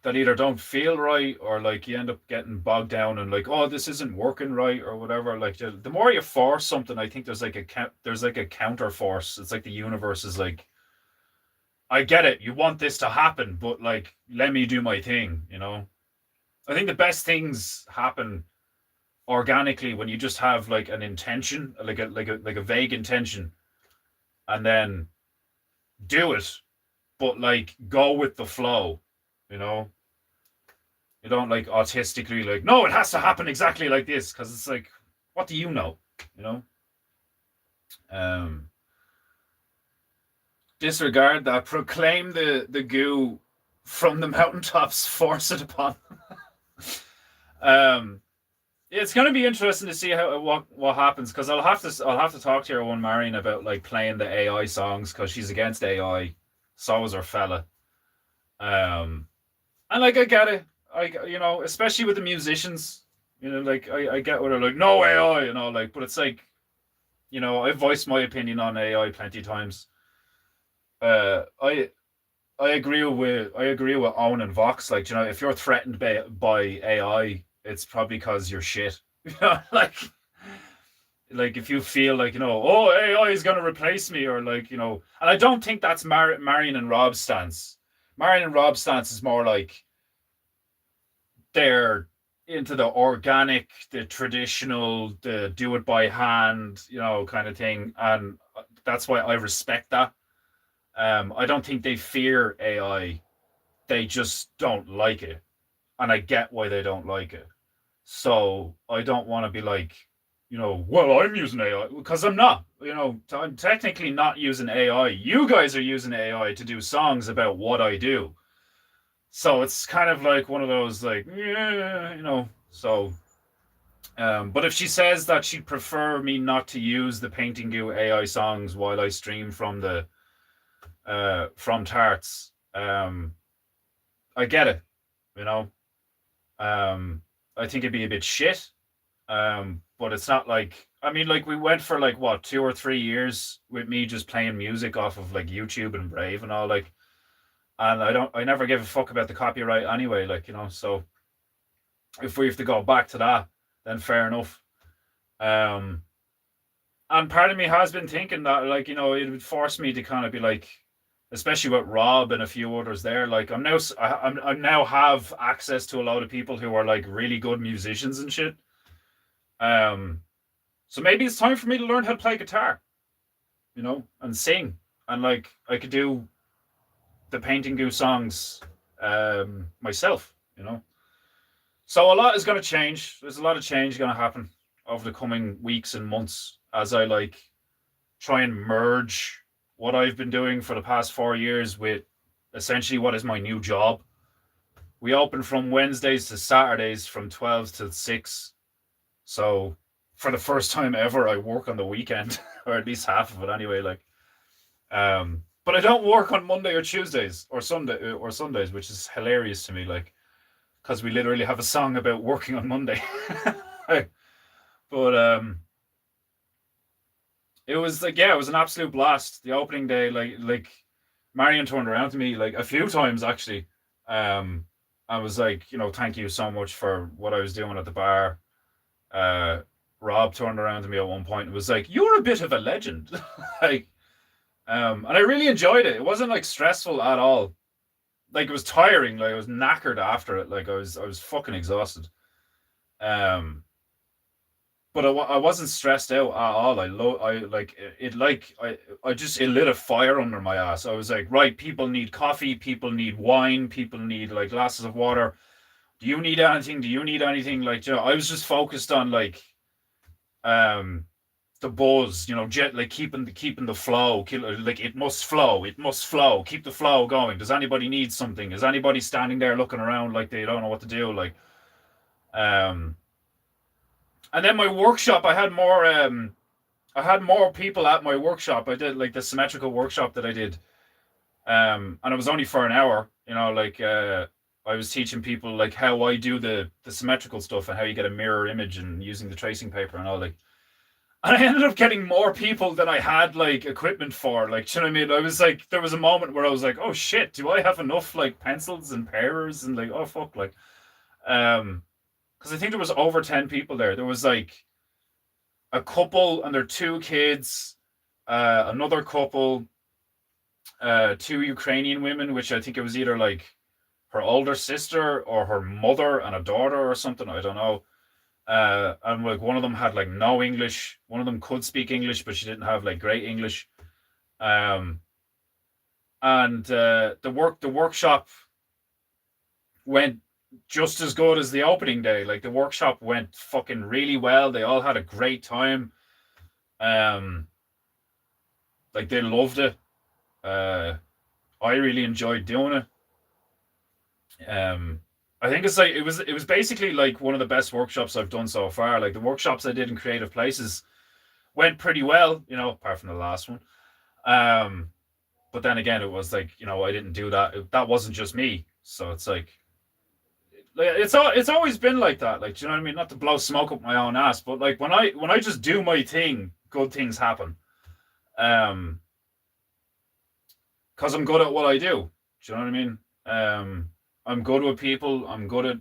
that either don't feel right, or like you end up getting bogged down and like, oh, this isn't working right or whatever. Like the more you force something, I think there's like a counter force. It's like the universe is like, I get it, you want this to happen, but like let me do my thing. I think the best things happen organically when you just have like an intention, like a vague intention, and then do it, but like go with the flow. You don't like autistically like, no, it has to happen exactly like this, because it's like, what do you know? Disregard that, proclaim the goo from the mountaintops, force it upon. It's going to be interesting to see what happens, because I'll have to talk to your one Marion about like playing the AI songs, because she's against AI. So is her fella. And like I get it, especially with the musicians, like I get what they're like, no AI, like, but it's like, I've voiced my opinion on AI plenty of times. I agree with Owen and Vox. Like, if you're threatened by AI, it's probably because you're shit. Like, like if you feel like, oh, AI is going to replace me, or like, and I don't think that's Marion and Rob's stance. Marion and Rob's stance is more like they're into the organic, the traditional, the do it by hand, kind of thing, and that's why I respect that. I don't think they fear AI; they just don't like it, and I get why they don't like it. So I don't want to be like, well, I'm using AI because I'm not. I'm technically not using AI. You guys are using AI to do songs about what I do. So it's kind of like one of those, like, yeah, So, but if she says that she'd prefer me not to use the Painting Goo AI songs while I stream from Tarts, I get it. You know, I think it'd be a bit shit. But it's not like, I mean, like we went for like what 2 or 3 years with me just playing music off of like YouTube and Brave and all, like, and I never give a fuck about the copyright anyway, like, so if we have to go back to that, then fair enough. Um, and part of me has been thinking that, like, it would force me to kind of be like, especially with Rob and a few others there, like I'm now have access to a lot of people who are like really good musicians and shit. Um, so maybe it's time for me to learn how to play guitar, and sing, and like I could do the Painting Goo songs myself, So a lot is going to change. There's a lot of change going to happen over the coming weeks and months as I like try and merge what I've been doing for the past 4 years with essentially what is my new job. We open from Wednesdays to Saturdays from 12 to 6. So for the first time ever, I work on the weekend, or at least half of it anyway. Like, but I don't work on Monday or Tuesdays or Sundays, which is hilarious to me. Like, because we literally have a song about working on Monday. But it was like, yeah, it was an absolute blast. The opening day, like Marion turned around to me like a few times actually. I was like, thank you so much for what I was doing at the bar. Rob turned around to me at one point and was like, "You're a bit of a legend." Like, and I really enjoyed it. It wasn't like stressful at all. Like, it was tiring. Like, I was knackered after it. Like, I was fucking exhausted. But I wasn't stressed out at all. I like it. Like, I just, it lit a fire under my ass. I was like, right, people need coffee, people need wine, people need like glasses of water. Do you need anything? Do you need anything? Like, I was just focused on like the buzz, like keeping the flow, like it must flow, keep the flow going. Does anybody need something? Is anybody standing there looking around like they don't know what to do? Like, and then my workshop, I had more people at my workshop. I did like the symmetrical workshop that I did, and it was only for an hour. Like, I was teaching people like how I do the symmetrical stuff and how you get a mirror image and using the tracing paper and all, like. And I ended up getting more people than I had like equipment for. Like, do you know what I mean? I was like, there was a moment where I was like, oh shit, do I have enough like pencils and pairers and like, oh fuck, like, because I think there was over 10 people there. There was like a couple and their 2 kids, another couple, 2 Ukrainian women, which I think it was either like her older sister or her mother and a daughter or something. I don't know. And like one of them had like no English. One of them could speak English, but she didn't have like great English. And the workshop went just as good as the opening day. Like, the workshop went fucking really well. They all had a great time. Like, they loved it. I really enjoyed doing it. I think it's like it was basically like one of the best workshops I've done so far. Like, the workshops I did in Creative Places went pretty well, apart from the last one. But then again, it was like, I didn't do that. That wasn't just me. So it's like it's always been like that. Like, do you know what I mean? Not to blow smoke up my own ass, but like when I just do my thing, good things happen. Because I'm good at what I do. Do you know what I mean? I'm good with people. I'm good at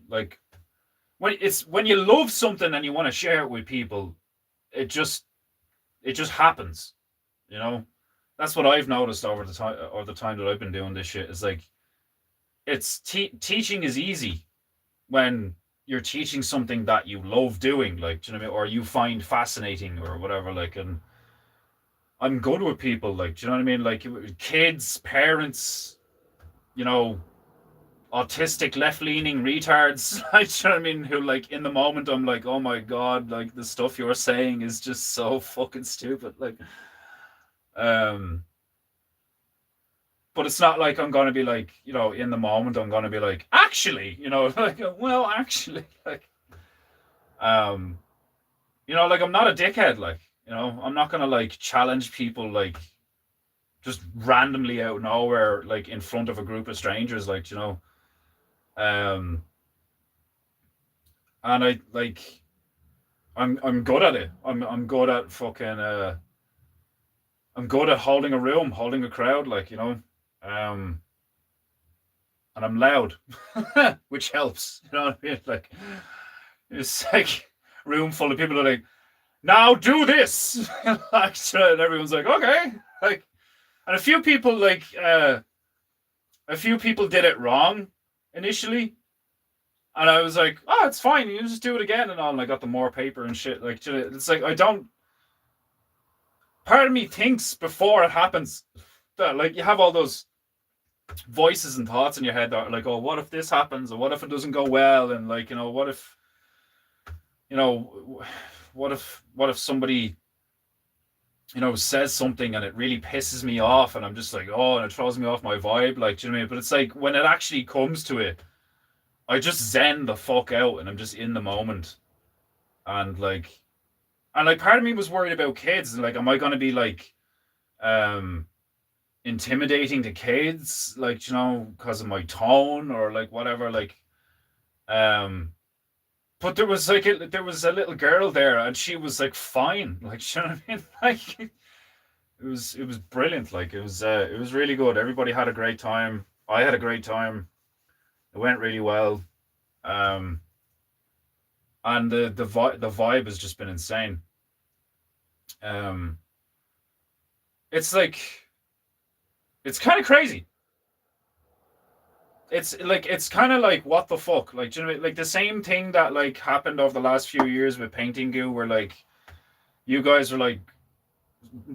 when you love something and you want to share it with people, it just it just happens, you know. That's what I've noticed over the time that I've been doing this shit. Is like it's teaching is easy when you're teaching something that you love doing, like, do you know what I mean, or you find fascinating or whatever. Like, and I'm good with people, like, do you know what I mean, like kids, parents, you know, autistic left leaning retards, like, do you know what I mean, who like in the moment I'm like, oh my god, like the stuff you're saying is just so fucking stupid, like, um but it's not like I'm gonna be like, you know, in the moment I'm gonna be like, actually, you know, like, well, actually, like, um, you know, like I'm not a dickhead, like, you know, I'm not gonna like challenge people like just randomly out of nowhere, like in front of a group of strangers, like, you know, um, and I like, I'm good at it. I'm good at fucking I'm good at holding a room, holding a crowd, like, you know, um, and I'm loud, which helps. You know what I mean? Like, it's like a room full of people are like, now do this, like, and everyone's like, okay, like, and a few people did it wrong initially, and I was like, oh, it's fine, you just do it again and all. And I got the more paper and shit. Like, it's like I don't. Part of me thinks before it happens that like you have all those voices and thoughts in your head that are like, oh, what if this happens, or what if it doesn't go well, and like, you know, what if, you know, what if somebody, you know, says something and it really pisses me off, and I'm just like, oh, and it throws me off my vibe, like, do you know what I mean? But it's like when it actually comes to it, I just zen the fuck out and I'm just in the moment, and like part of me was worried about kids, and like, am I gonna be like, um intimidating to kids, like, you know, because of my tone or like whatever, like, um but there was a little girl there and she was like fine, like, you know what I mean, like it was brilliant, like it was really good. Everybody had a great time. I had a great time. It went really well. um and the vibe has just been insane. um it's like it's kind of crazy. It's kind of like, what the fuck, like, do you know what I mean? Like the same thing that like happened over the last few years with Painting Goo, where like you guys are like,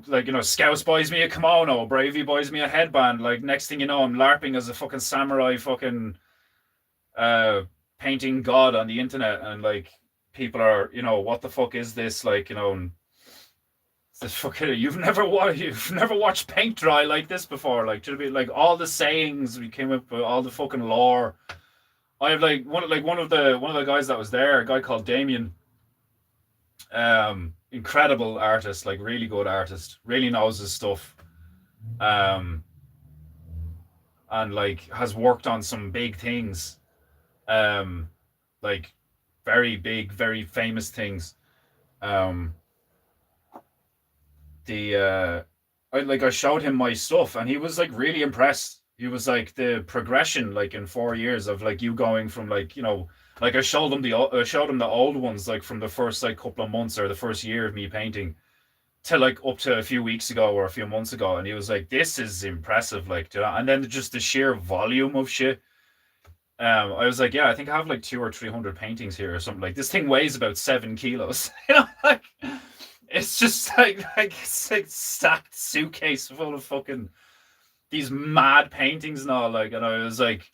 you know, Scouse buys me a kimono, Bravey buys me a headband, like next thing you know I'm larping as a fucking samurai, fucking uh painting god on the internet, and like people are, you know, what the fuck is this, like, you know, and it's fucking, you've never watched paint dry like this before, like, do you know what I mean? Like all the sayings we came up with, all the fucking lore. I have one of the guys that was there, a guy called Damien. Incredible artist, like really good artist, really knows his stuff. Um, and like has worked on some big things. Um, like very big, very famous things. Um, the I showed him my stuff and he was like really impressed. He was like, the progression, like in 4 years of like you going from, like, you know, like I showed him the old ones, like from the first like couple of months or the first year of me painting to like up to a few weeks ago or a few months ago, and he was like, this is impressive, like, you know? And then just the sheer volume of shit. I was like, yeah, I think I have like 200 or 300 paintings here or something. Like this thing weighs about 7 kilos. You know, like it's just like it's like stacked suitcase full of fucking these mad paintings and all. Like, and I was like,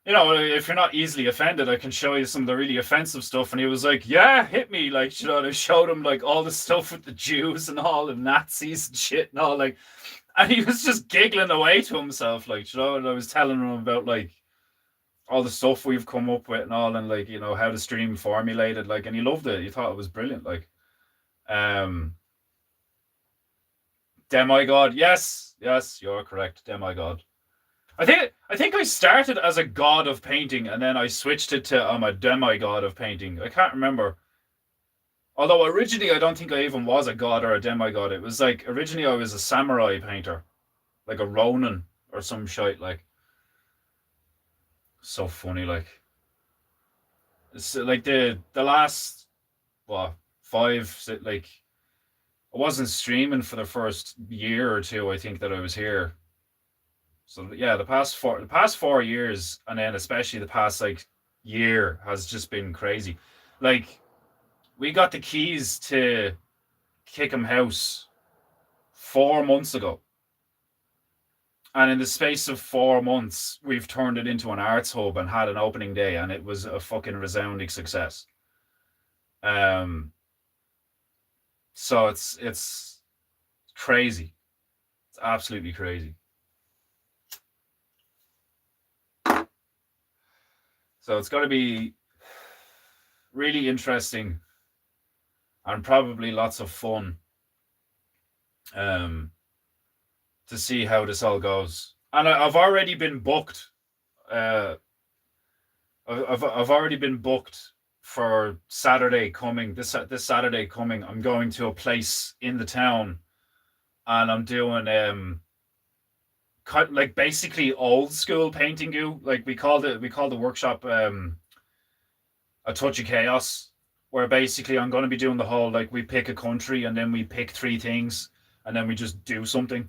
you know, if you're not easily offended, I can show you some of the really offensive stuff. And he was like, yeah, hit me. Like, you know, and I showed him like all the stuff with the Jews and all the Nazis and shit and all, like, and he was just giggling away to himself, like, you know, and I was telling him about like all the stuff we've come up with and all, and like, you know, how the stream formulated, like, and he loved it. He thought it was brilliant. Like, um, Demigod, yes, yes, you're correct, Demigod. I think I started as a god of painting and then I switched it to I'm a demigod of painting. I can't remember. Although originally I don't think I even was a god or a demigod. It was like originally I was a samurai painter, like a Ronin or some shite. Like, so funny. Like, it's like the last, what, five, like I wasn't streaming for the first year or two, I think, that I was here. So yeah, the past 4 years, and then especially the past like year has just been crazy. Like we got the keys to Kickham House 4 months ago. And in the space of 4 months, we've turned it into an arts hub and had an opening day, and it was a fucking resounding success. Um, so it's crazy. It's absolutely crazy. So it's going to be really interesting and probably lots of fun um, to see how this all goes. And I've already been booked. Uh, I've already been booked for Saturday coming. This Saturday coming, I'm going to a place in the town, and I'm doing cut like basically old school painting. You like we called the workshop a touch of chaos, where basically I'm going to be doing the whole like we pick a country and then we pick three things and then we just do something.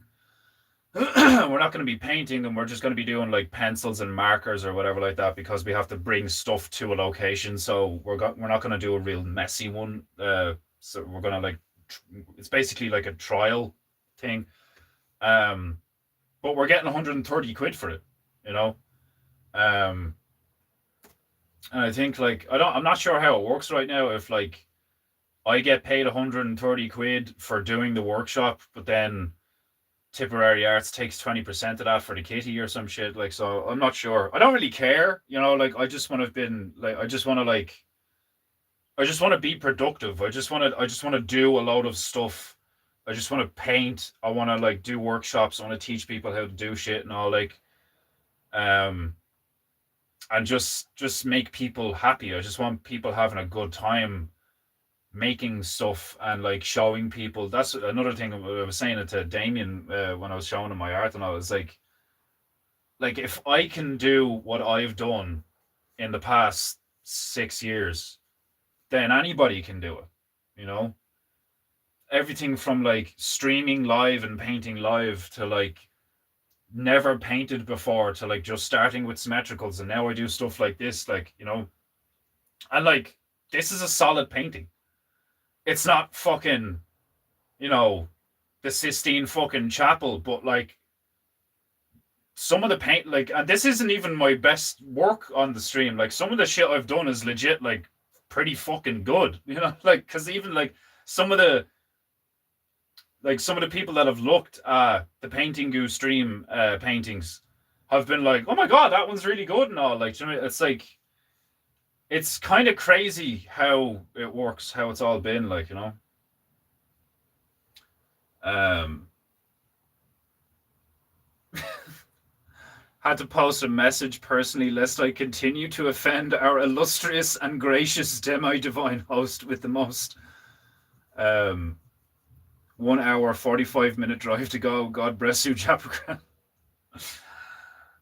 We're not going to be painting them. We're just going to be doing like pencils and markers or whatever like that because we have to bring stuff to a location. So we're not going to do a real messy one. So we're going to like it's basically like a trial thing. Um, but we're getting 130 quid for it, you know. Um, and I think like I'm not sure how it works right now. If like I get paid 130 quid for doing the workshop, but then Tipperary Arts takes 20% of that for the kitty or some shit. Like, so I'm not sure. I don't really care, you know. Like, I just want to been like, I just want to be productive. I just want to do a load of stuff. I just want to paint. I want to like do workshops. I want to teach people how to do shit and all. Like, um, and just make people happy. I just want people having a good time making stuff and like showing people. That's another thing I was saying it to Damien when I was showing him my art, and I was like if I can do what I've done in the past 6 years, then anybody can do it. You know, everything from like streaming live and painting live to like never painted before to like just starting with symmetricals, and now I do stuff like this, like you know, and like this is a solid painting. It's not fucking, you know, the Sistine fucking chapel, but like some of the paint, like, and this isn't even my best work on the stream. Like, some of the shit I've done is legit, like, pretty fucking good, you know, like, because even like some of the, some of the people that have looked at the Painting Goo stream paintings have been like, oh my god, that one's really good and all. Like, you know, it's like, it's kind of crazy how it works, how it's all been, like, you know. Um, had to post a message personally lest I continue to offend our illustrious and gracious demi-divine host with the most 1 hour 45-minute drive to go. God bless you, Chapercran.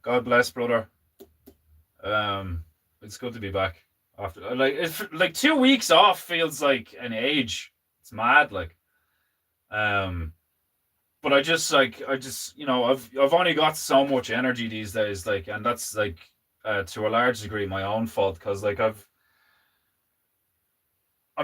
God bless, brother. It's good to be back after like 2 weeks off feels like an age. It's mad, like. But I just you know I've only got so much energy these days, like, and that's like to a large degree my own fault because like I'm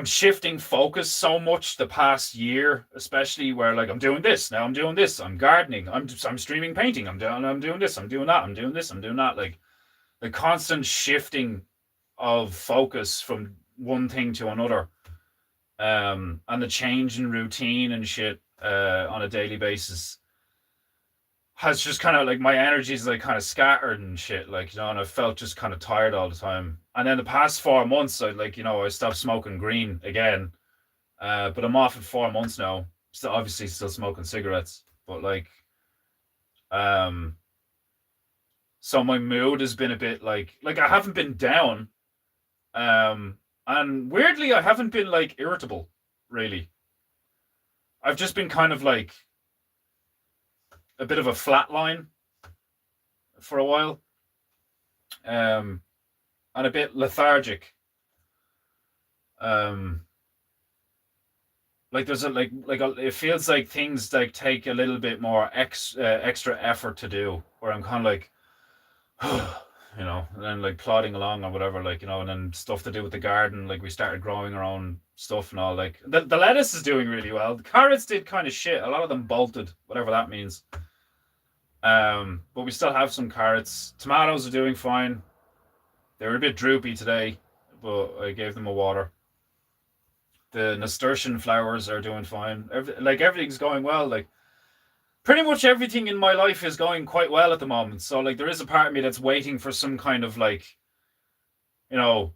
shifting focus so much the past year, especially where like I'm doing this now, I'm doing this, I'm gardening, I'm streaming painting, I'm doing this, I'm doing that, I'm doing this, I'm doing that, like the constant shifting of focus from one thing to another, and the change in routine and shit on a daily basis has just kind of like my energies like kind of scattered and shit, like, you know, and I felt just kind of tired all the time. And then the past 4 months, I like, you know, I stopped smoking green again, but I'm off for 4 months now. Still, obviously, still smoking cigarettes, but like, um, so my mood has been a bit like I haven't been down, and weirdly, I haven't been like irritable, really. I've just been kind of like a bit of a flat line for a while, and a bit lethargic. Um, like there's it feels like things like take a little bit more extra effort to do, where I'm kind of like, and then like plodding along or whatever, and then stuff to do with the garden. Like we started growing our own stuff and all. Like the lettuce is doing really well. The carrots did kind of shit. A lot of them bolted, whatever that means. But we still have some carrots. Tomatoes are doing fine. They were a bit droopy today, but I gave them a water. The nasturtium flowers are doing fine. Everything's going well. Like pretty much everything in my life is going quite well at the moment. So like there is a part of me that's waiting for some kind of like, you know,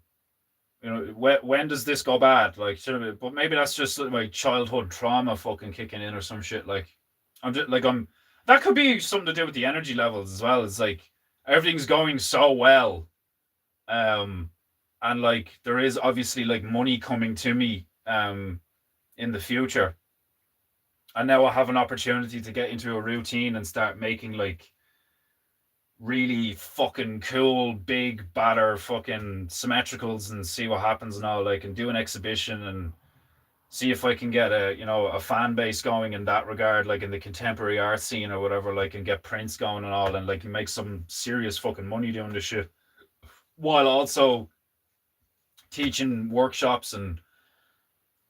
when does this go bad? Like, but maybe that's just like my childhood trauma fucking kicking in or some shit. Like, I'm. That could be something to do with the energy levels as well. It's like everything's going so well, and like there is obviously like money coming to me, in the future. And now I have an opportunity to get into a routine and start making like really fucking cool, big, batter fucking symmetricals and see what happens now. Like, and do an exhibition and see if I can get a fan base going in that regard, like in the contemporary art scene or whatever, like, and get prints going and all, and like make some serious fucking money doing this shit, while also teaching workshops and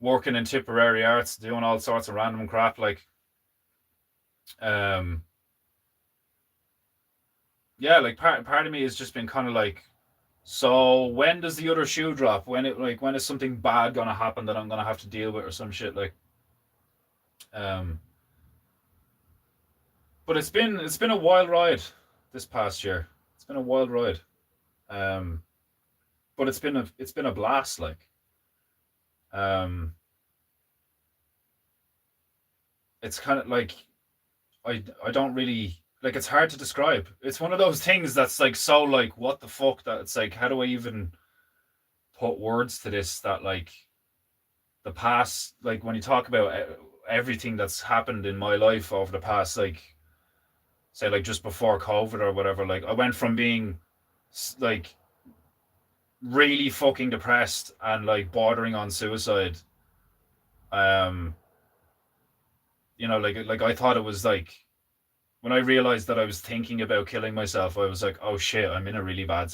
working in Tipperary arts, doing all sorts of random crap. Like, yeah, like part of me has just been kind of like, so when does the other shoe drop? When is something bad gonna happen that I'm gonna have to deal with or some shit? Like, um, but it's been a wild ride this past year. It's been a wild ride. Um, but it's been a blast. Like, um, it's kind of like I don't really like. It's hard to describe. It's one of those things that's like so like what the fuck, that it's like, how do I even put words to this? That like the past, like when you talk about everything that's happened in my life over the past, like, say like just before COVID or whatever, like I went from being like really fucking depressed and like bordering on suicide. Um, like I thought it was like, when I realized that I was thinking about killing myself, I was like, oh shit, I'm in a really bad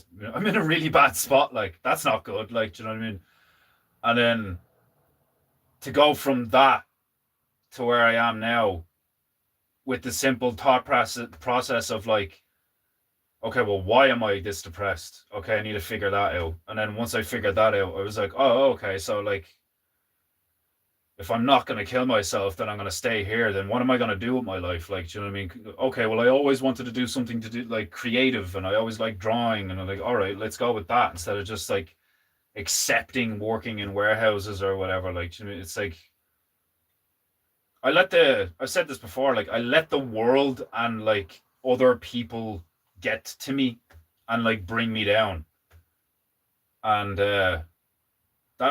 spot. Like, that's not good. Like, do you know what I mean? And then to go from that to where I am now, with the simple thought process of like, okay, well, why am I this depressed? Okay, I need to figure that out. And then once I figured that out, I was like, oh, okay, so like, if I'm not going to kill myself, then I'm going to stay here. Then what am I going to do with my life? Like, do you know what I mean? Okay, well, I always wanted to do something to do like creative, and I always like drawing, and I'm like, all right, let's go with that instead of just like accepting working in warehouses or whatever. Like, do you know what I mean? It's like, I've said this before, like I let the world and like other people get to me and like bring me down. And that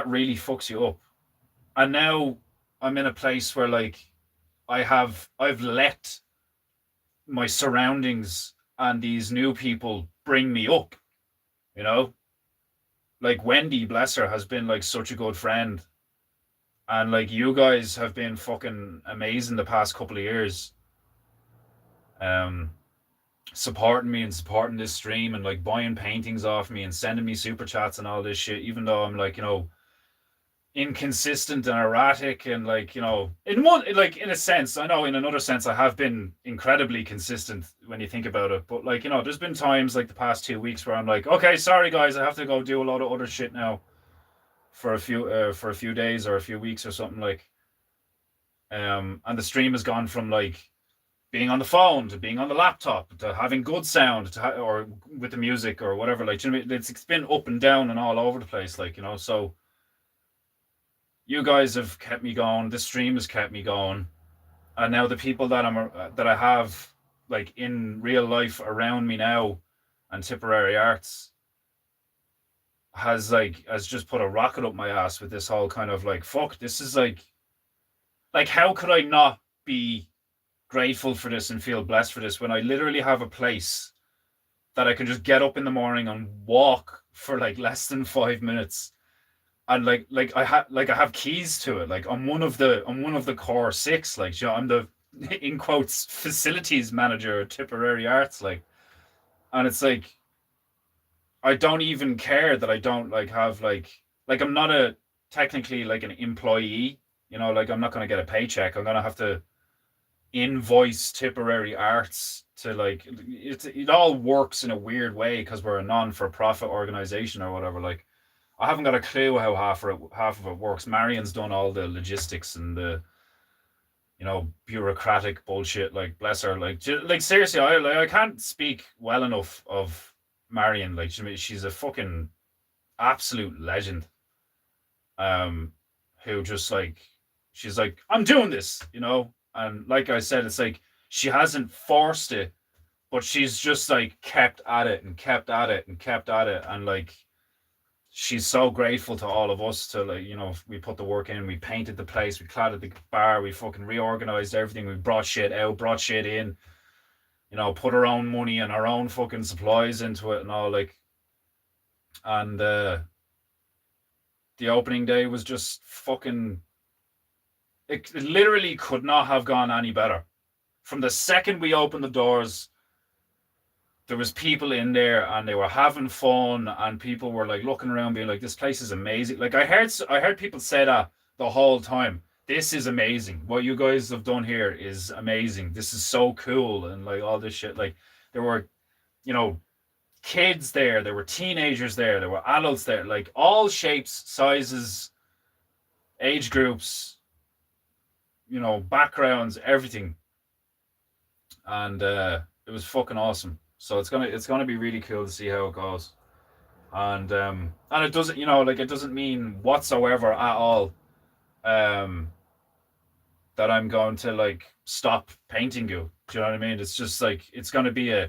really fucks you up. And now I'm in a place where like I've let my surroundings and these new people bring me up, you know? Like Wendy, bless her, has been like such a good friend. And like you guys have been fucking amazing the past couple of years. Um Supporting me and supporting this stream and like buying paintings off me and sending me super chats and all this shit, even though I'm like, inconsistent and erratic, and like, in one, like, in a sense, I know in another sense I have been incredibly consistent when you think about it, but like, there's been times like the past 2 weeks where I'm like, okay, sorry guys, I have to go do a lot of other shit now for a few days or a few weeks or something, like, and the stream has gone from like being on the phone to being on the laptop to having good sound or with the music or whatever, like, it's been up and down and all over the place, like, so you guys have kept me going. This stream has kept me going, and now the people that I have like in real life around me now, and Tipperary Arts has just put a rocket up my ass with this whole kind of like, fuck, this is like how could I not be grateful for this and feel blessed for this when I literally have a place that I can just get up in the morning and walk for like less than 5 minutes and I have keys to it. Like I'm one of the core six. Like, you know, I'm the in quotes facilities manager at Tipperary Arts. Like, and it's like I don't even care that I don't like have like I'm not a technically like an employee. You know, like I'm not gonna get a paycheck. I'm gonna have to invoice Tipperary Arts to like it all works in a weird way because we're a non-for-profit organization or whatever. Like I haven't got a clue how half of it works. Marion's done all the logistics and the bureaucratic bullshit. Like bless her. Like seriously, I can't speak well enough of Marion. Like she's a fucking absolute legend. Um, who just like she's like I'm doing this, and like I said, it's like she hasn't forced it, but she's just like kept at it and kept at it and kept at it, and like she's so grateful to all of us to like we put the work in, we painted the place, we cladded the bar, we fucking reorganized everything, we brought shit out, brought shit in, put our own money and our own fucking supplies into it and all like, and the opening day was just fucking. It literally could not have gone any better. From the second we opened the doors, there was people in there and they were having fun and people were like looking around being like, this place is amazing. Like I heard people say that the whole time. This is amazing. What you guys have done here is amazing. This is so cool and like all this shit. Like there were, you know, kids there were teenagers there were adults there, like all shapes, sizes, age groups, backgrounds, everything. And it was fucking awesome. So it's gonna be really cool to see how it goes. And it doesn't, like it doesn't mean whatsoever at all um that I'm going to like stop painting you. Do you know what I mean? It's just like it's gonna be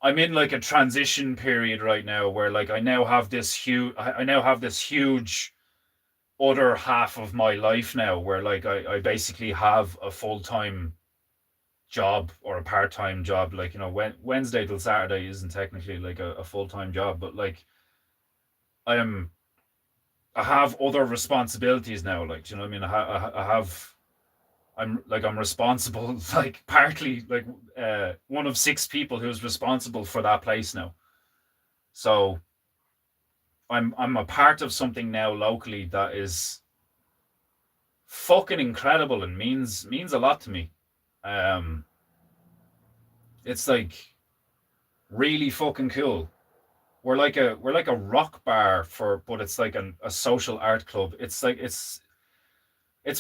I'm in like a transition period right now where like I now have this huge other half of my life now where like I basically have a full-time job or a part-time job. Like, Wednesday till Saturday isn't technically like a full-time job, but like I am I have other responsibilities now. Like, do you know what I mean? I have I'm responsible like partly like one of six people who's responsible for that place now. So I'm a part of something now locally that is fucking incredible and means a lot to me. Um, it's like really fucking cool. We're like a rock bar but it's like a social art club. It's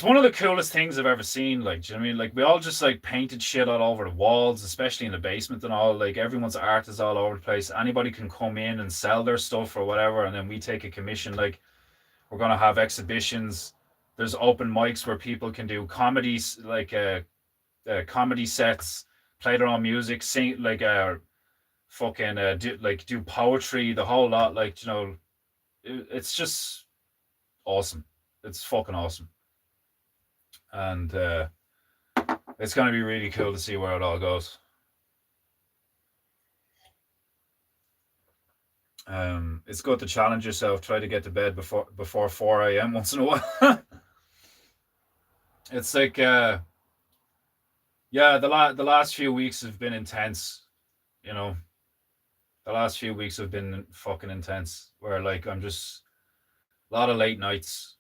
one of the coolest things I've ever seen. Like, do you know what I mean? Like we all just like painted shit all over the walls, especially in the basement and all. Like everyone's art is all over the place. Anybody can come in and sell their stuff or whatever, and then we take a commission. Like we're gonna have exhibitions. There's open mics where people can do comedies, like comedy sets, play their own music, sing like fucking do poetry, the whole lot. Like it's just awesome. It's fucking awesome, and it's gonna be really cool to see where it all goes. It's good to challenge yourself. Try to get to bed before 4 a.m. once in a while. It's like yeah, the last few weeks have been intense. You know, the last few weeks have been fucking intense. Where like I'm just a lot of late nights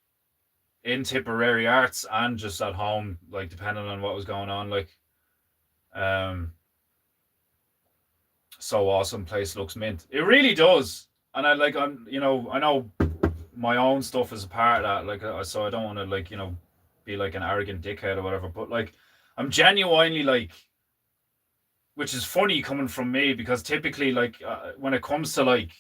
in Tipperary Arts and just at home, like depending on what was going on. Like, um, so awesome. Place looks mint. It really does. And I know my own stuff is a part of that. Like, so I don't want to like be like an arrogant dickhead or whatever. But like, I'm genuinely like, which is funny coming from me because typically like when it comes to like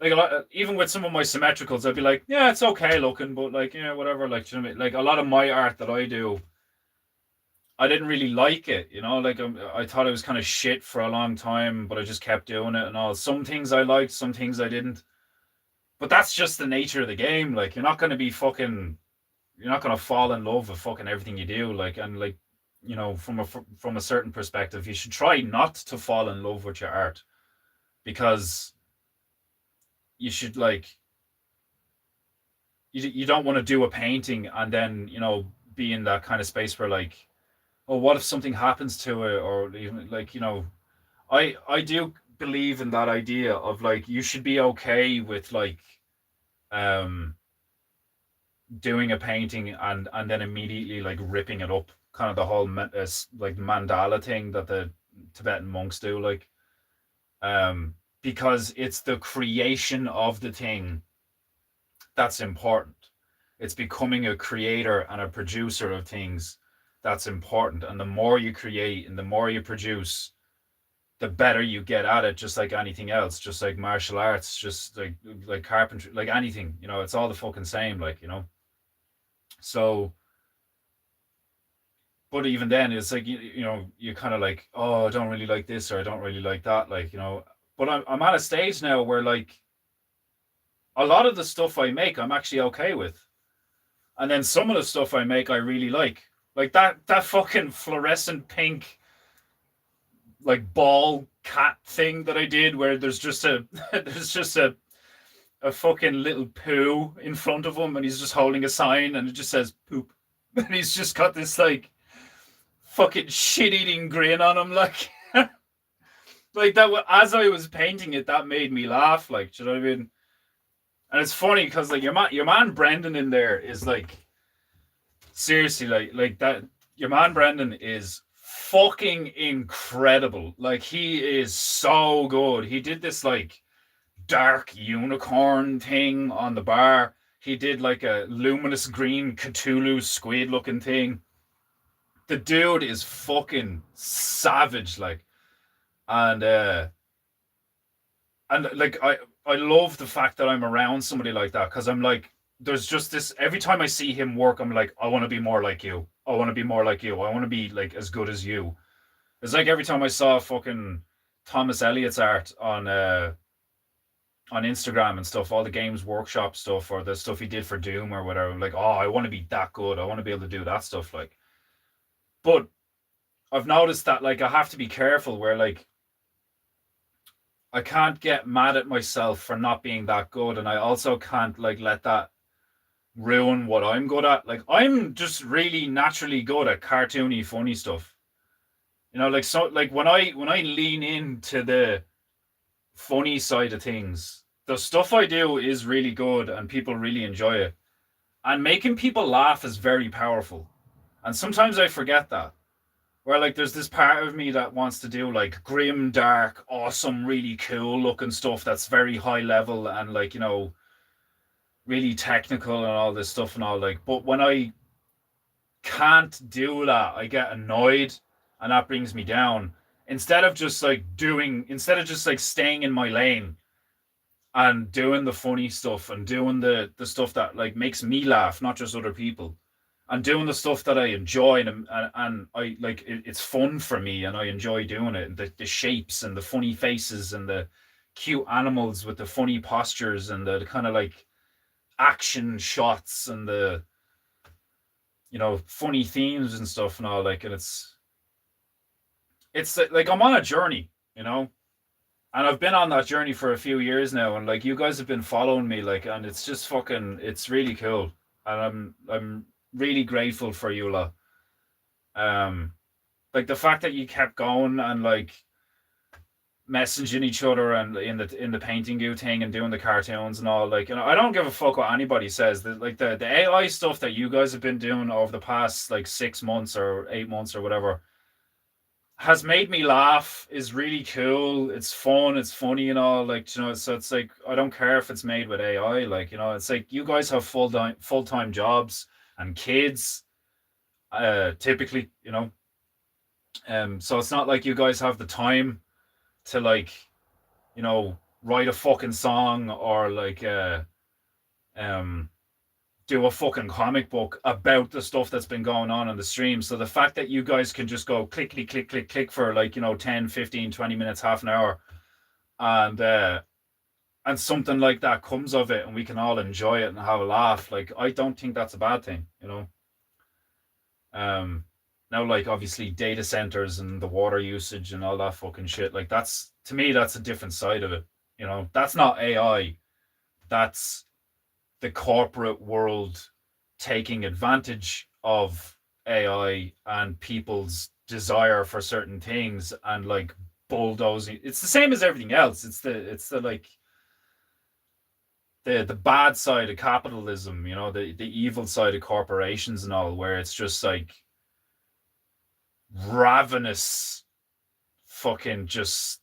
a lot, even with some of my symmetricals, I'd be like, yeah, it's okay looking, but like, yeah, whatever. Like, you know what I mean? Like a lot of my art that I do, I didn't really like it. Like I thought it was kind of shit for a long time, but I just kept doing it and all. Some things I liked, some things I didn't. But that's just the nature of the game. Like, you're not gonna fall in love with fucking everything you do. Like, and like, from a certain perspective, you should try not to fall in love with your art because you should like you don't want to do a painting and then, you know, be in that kind of space where like, oh, what if something happens to it, or even like, you know, I do believe in that idea of like you should be okay with like um doing a painting and then immediately like ripping it up, kind of the whole like mandala thing that the Tibetan monks do, like because it's the creation of the thing that's important. It's becoming a creator and a producer of things that's important. And the more you create and the more you produce, the better you get at it, just like anything else, just like martial arts, just like carpentry, like anything, you know, it's all the fucking same, like, you know. So but even then it's like you know, you kind of like, oh, I don't really like this or I don't really like that, like, you know. But I'm at a stage now where like a lot of the stuff I make I'm actually okay with. And then some of the stuff I make I really like. Like that fucking fluorescent pink like ball cat thing that I did where there's just a there's just a fucking little poo in front of him and he's just holding a sign and it just says poop. And he's just got this like fucking shit eating grin on him, like like that as I was painting it, that made me laugh, like, do you know what I mean? And it's funny because like your man Brendan in there is like seriously like that. Your man Brendan is fucking incredible. Like he is so good. He did this like dark unicorn thing on the bar. He did like a luminous green Cthulhu squid looking thing. The dude is fucking savage, like, and like I love the fact that I'm around somebody like that because I'm like, there's just this every time I see him work, I'm like, I want to be more like you. I want to be more like you. I want to be like as good as you. It's like every time I saw fucking Thomas Elliott's art on Instagram and stuff, all the Games Workshop stuff or the stuff he did for Doom or whatever. I'm like, oh, I want to be that good. I want to be able to do that stuff. Like, but I've noticed that like I have to be careful where like I can't get mad at myself for not being that good, and I also can't like let that ruin what I'm good at. Like I'm just really naturally good at cartoony, funny stuff. You know, like so like when I lean into the funny side of things, the stuff I do is really good and people really enjoy it. And making people laugh is very powerful. And sometimes I forget that. Where like there's this part of me that wants to do like grim, dark, awesome, really cool looking stuff that's very high level and like, you know, really technical and all this stuff and all, like, but when I can't do that, I get annoyed and that brings me down. Instead of just like staying in my lane and doing the funny stuff and doing the stuff that like makes me laugh, not just other people, and doing the stuff that I enjoy and I like it's fun for me and I enjoy doing it. The shapes and the funny faces and the cute animals with the funny postures and the kind of like action shots and the, you know, funny themes and stuff and all, like, and it's like I'm on a journey, you know, and I've been on that journey for a few years now, and like you guys have been following me, like, and it's just fucking, it's really cool, and I'm really grateful for you lot. Um, like the fact that you kept going and like messaging each other and in the painting goo thing and doing the cartoons and all, like, you know, I don't give a fuck what anybody says. Like the AI stuff that you guys have been doing over the past like 6 months or 8 months or whatever has made me laugh, is really cool. It's fun, it's funny and all, like, you know, so it's like I don't care if it's made with AI, like, you know, it's like you guys have full-time jobs and kids, typically, you know. So it's not like you guys have the time to like, you know, write a fucking song or like um do a fucking comic book about the stuff that's been going on the stream. So the fact that you guys can just go clickety click click click for like, you know, 10, 15, 20 minutes, half an hour, and something like that comes of it and we can all enjoy it and have a laugh, like, I don't think that's a bad thing, you know. Now, like, obviously data centers and the water usage and all that fucking shit, like, that's, to me, that's a different side of it, you know. That's not AI. That's the corporate world taking advantage of AI and people's desire for certain things and like bulldozing. It's the same as everything else. It's the like the bad side of capitalism, you know, the evil side of corporations and all, where it's just like ravenous fucking just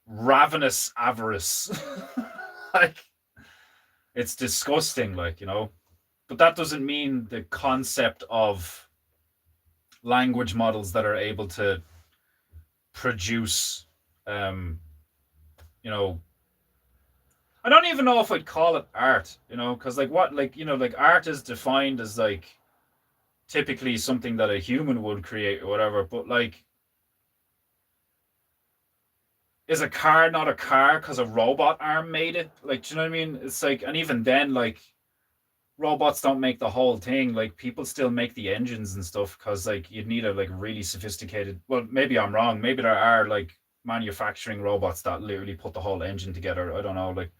ravenous avarice. Like it's disgusting, like, you know. But that doesn't mean the concept of language models that are able to produce you know, I don't even know if I'd call it art, you know, because like what, like, you know, like art is defined as like typically something that a human would create or whatever, but like, is a car not a car because a robot arm made it? Like, do you know what I mean? It's like, and even then, like, robots don't make the whole thing. Like, people still make the engines and stuff because like you'd need a like really sophisticated. Well, maybe I'm wrong. Maybe there are like manufacturing robots that literally put the whole engine together. I don't know. Like,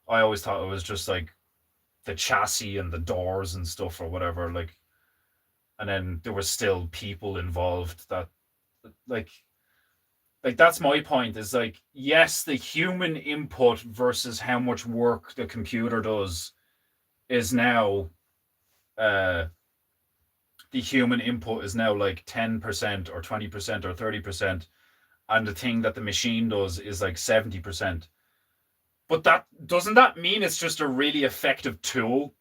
I always thought it was just like the chassis and the doors and stuff or whatever. Like, and then there were still people involved that like that's my point, is like, yes, the human input versus how much work the computer does is now the human input is now like 10% or 20% or 30%, and the thing that the machine does is like 70%. But that doesn't that mean it's just a really effective tool,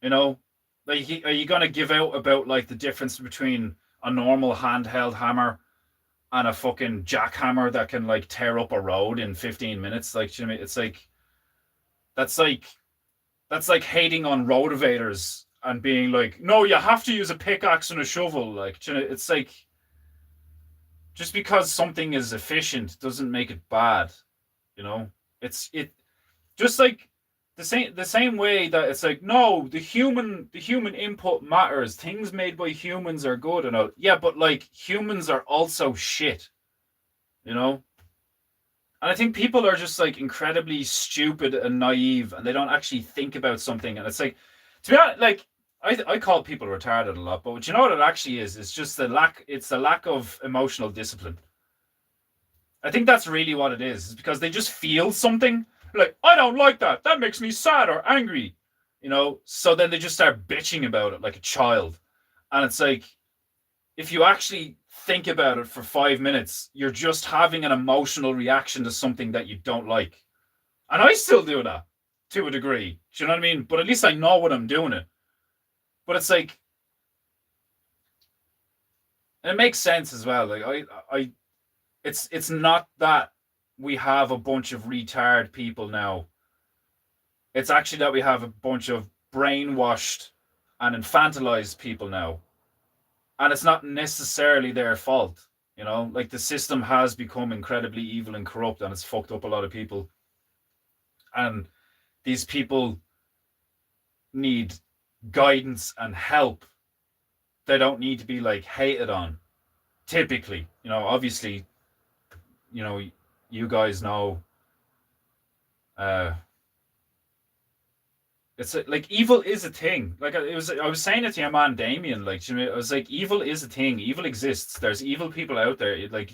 you know? Like, are you going to give out about like the difference between a normal handheld hammer and a fucking jackhammer that can like tear up a road in 15 minutes? Like, you know, it's like that's like that's like hating on rotavators and being like, no, you have to use a pickaxe and a shovel. Like, you know, it's like, just because something is efficient doesn't make it bad, you know? It just like the same way that it's like, no, the human input matters. Things made by humans are good and all. Yeah, but like humans are also shit, you know? And I think people are just like incredibly stupid and naive, and they don't actually think about something. And it's like, to be honest, like I call people retarded a lot, but what you know what it actually is? It's just the lack. It's the lack of emotional discipline. I think that's really what it is. It's because they just feel something, like, I don't like that. That makes me sad or angry, you know. So then they just start bitching about it like a child, and it's like, if you actually think about it for 5 minutes, you're just having an emotional reaction to something that you don't like. And I still do that to a degree. Do you know what I mean? But at least I know what I'm doing it. But it's like, and it makes sense as well. Like it's not that we have a bunch of retard people now. It's actually that we have a bunch of brainwashed and infantilized people now. And it's not necessarily their fault, you know. Like, the system has become incredibly evil and corrupt, and it's fucked up a lot of people, and these people need guidance and help. They don't need to be like hated on, typically, you know. Obviously, you know, you guys know, uh it's like evil is a thing. Like, I was saying it to your man Damien. Like, you know, I was like, evil is a thing. Evil exists. There's evil people out there. Like,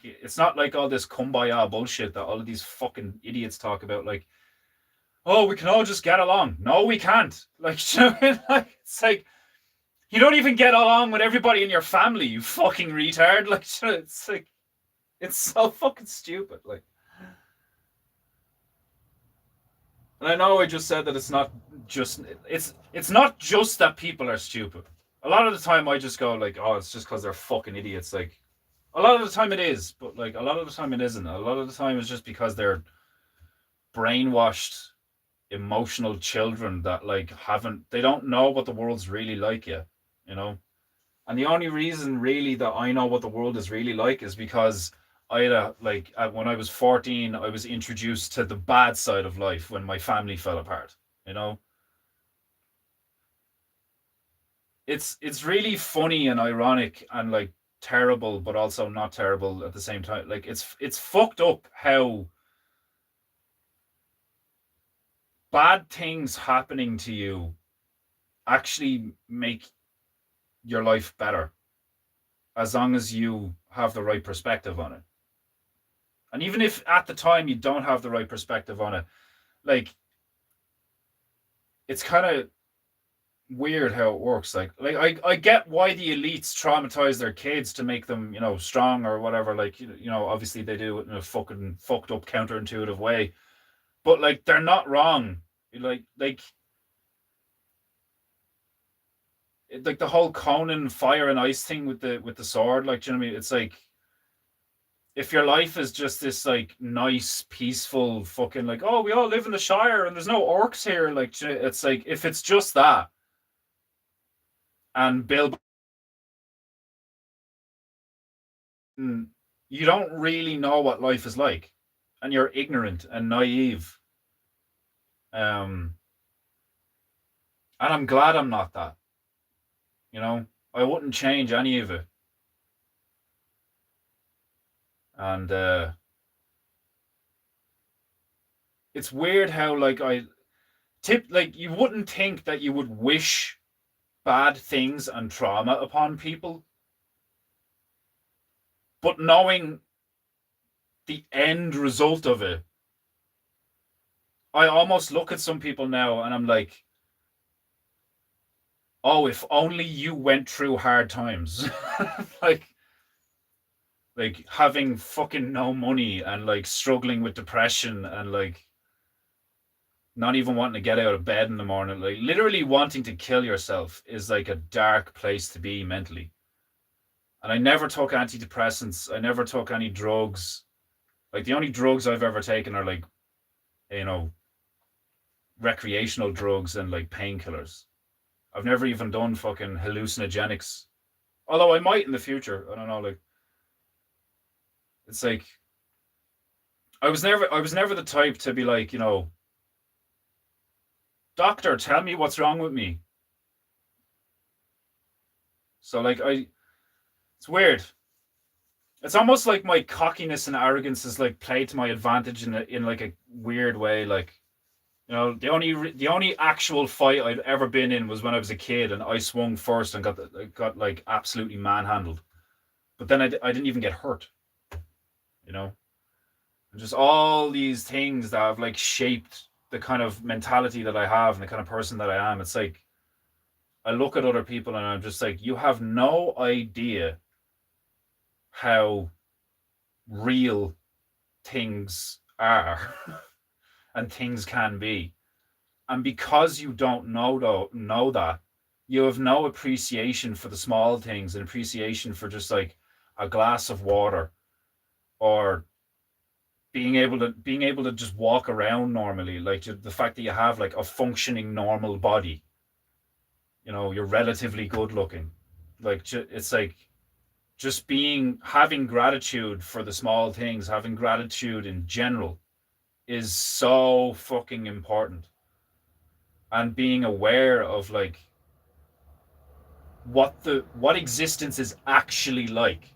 it's not like all this kumbaya bullshit that all of these fucking idiots talk about. Like, oh, we can all just get along. No, we can't. Like, you know what I mean? Like, it's like, you don't even get along with everybody in your family, you fucking retard. Like, it's like, it's so fucking stupid. Like. And I know I just said that it's not just that people are stupid. A lot of the time I just go like, oh, it's just because they're fucking idiots. Like, a lot of the time it is, but like a lot of the time it isn't. A lot of the time it's just because they're brainwashed, emotional children that like they don't know what the world's really like yet, you know? And the only reason really that I know what the world is really like is because when I was 14, I was introduced to the bad side of life when my family fell apart, you know? It's really funny and ironic and like terrible, but also not terrible at the same time. Like, it's fucked up how bad things happening to you actually make your life better as long as you have the right perspective on it. And even if at the time you don't have the right perspective on it, like, it's kind of weird how it works. I get why the elites traumatize their kids to make them, strong or whatever. Like, obviously they do it in a fucking fucked up counterintuitive way. But like, they're not wrong. Like the whole Conan fire and ice thing with the sword, like, do you know what I mean? It's like, if your life is just this like nice, peaceful fucking, like, oh, we all live in the Shire and there's no orcs here, like, it's like, if it's just that, and Bilbo, you don't really know what life is like, and you're ignorant and naive. And I'm glad I'm not that. I wouldn't change any of it. And it's weird how, like, you wouldn't think that you would wish bad things and trauma upon people, but knowing the end result of it, I almost look at some people now and I'm like, oh, if only you went through hard times. like like having fucking no money and like struggling with depression and like not even wanting to get out of bed in the morning, like literally wanting to kill yourself is like a dark place to be mentally. And I never took antidepressants. I never took any drugs. Like, the only drugs I've ever taken are like, recreational drugs and like painkillers. I've never even done fucking hallucinogenics. Although I might in the future. I don't know, like, it's like, I was never the type to be like, doctor, tell me what's wrong with me. So like, it's weird. It's almost like my cockiness and arrogance is like played to my advantage in like a weird way. Like, the only actual fight I'd ever been in was when I was a kid and I swung first and got like absolutely manhandled. But then I didn't even get hurt. And just all these things that have like shaped the kind of mentality that I have and the kind of person that I am. It's like, I look at other people and I'm just like, you have no idea how real things are and things can be. And because you don't know that, you have no appreciation for the small things and appreciation for just like a glass of water, or being able to just walk around normally, like the fact that you have like a functioning normal body. You're relatively good looking. Like, it's like, just having gratitude for the small things, having gratitude in general is so fucking important. And being aware of like what existence is actually like,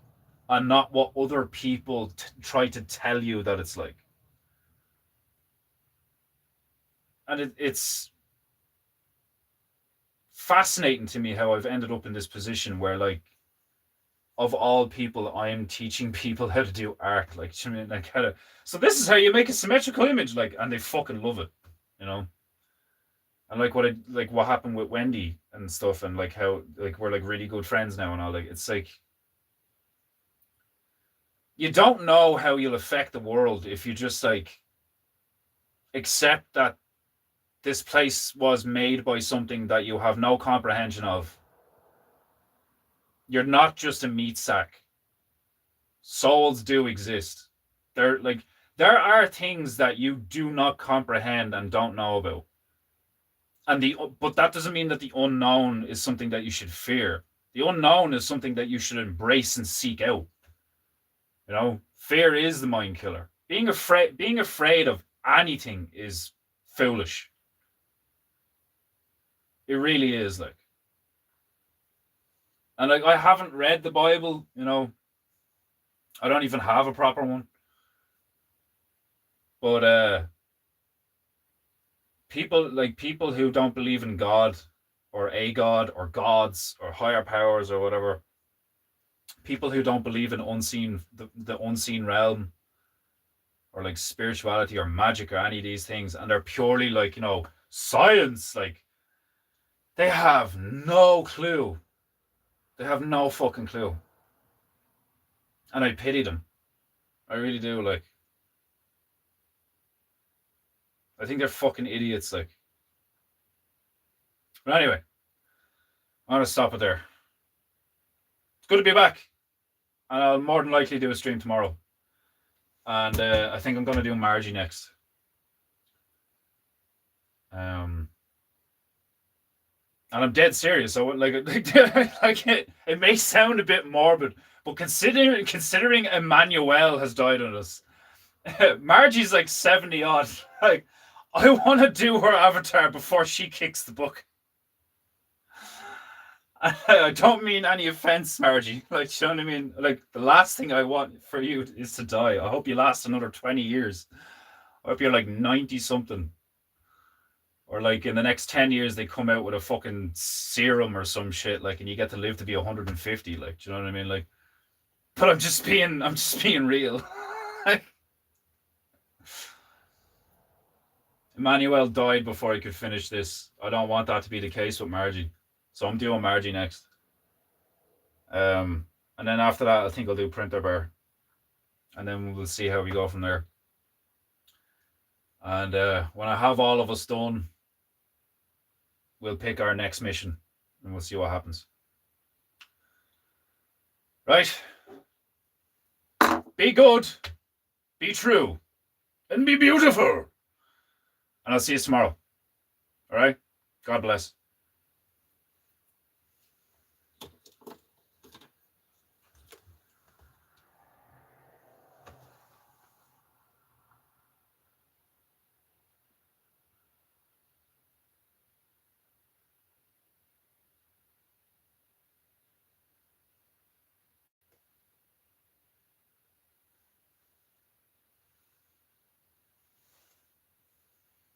and not what other people try to tell you that it's like. And it's fascinating to me how I've ended up in this position where, like, of all people, I am teaching people how to do art. Like, I mean, like, so this is how you make a symmetrical image, like, and they fucking love it, And like what happened with Wendy and stuff, and like how like we're like really good friends now and all. Like, it's like, you don't know how you'll affect the world if you just like accept that this place was made by something that you have no comprehension of. You're not just a meat sack. Souls do exist. There are things that you do not comprehend and don't know about. But that doesn't mean that the unknown is something that you should fear. The unknown is something that you should embrace and seek out. Fear is the mind killer. Being afraid of anything is foolish. It really is, like. And like, I haven't read the Bible, I don't even have a proper one. But people who don't believe in God or a God or gods or higher powers or whatever, people who don't believe in the unseen realm or like spirituality or magic or any of these things, and they're purely like, science, like they have no clue. They have no fucking clue. And I pity them. I really do, like. I think they're fucking idiots, like. But anyway, I'm going to stop it there. It's good to be back. And I'll more than likely do a stream tomorrow. And I think I'm going to do Margie next. And I'm dead serious. So like it may sound a bit morbid, but considering Emmanuel has died on us, Margie's like 70 odd. Like, I want to do her avatar before she kicks the book. I don't mean any offense, Margie. Like, you know what I mean? Like, the last thing I want for you is to die. I hope you last another 20 years. I hope you're like 90 something. Or like in the next 10 years, they come out with a fucking serum or some shit, like, and you get to live to be 150. Like, do you know what I mean? Like, but I'm just being real. Emmanuel died before he could finish this. I don't want that to be the case with Margie. So I'm doing Margie next. And then after that, I think I'll do Printer Bear. And then we'll see how we go from there. And when I have all of us done, we'll pick our next mission. And we'll see what happens. Right? Be good. Be true. And be beautiful. And I'll see you tomorrow. All right? God bless.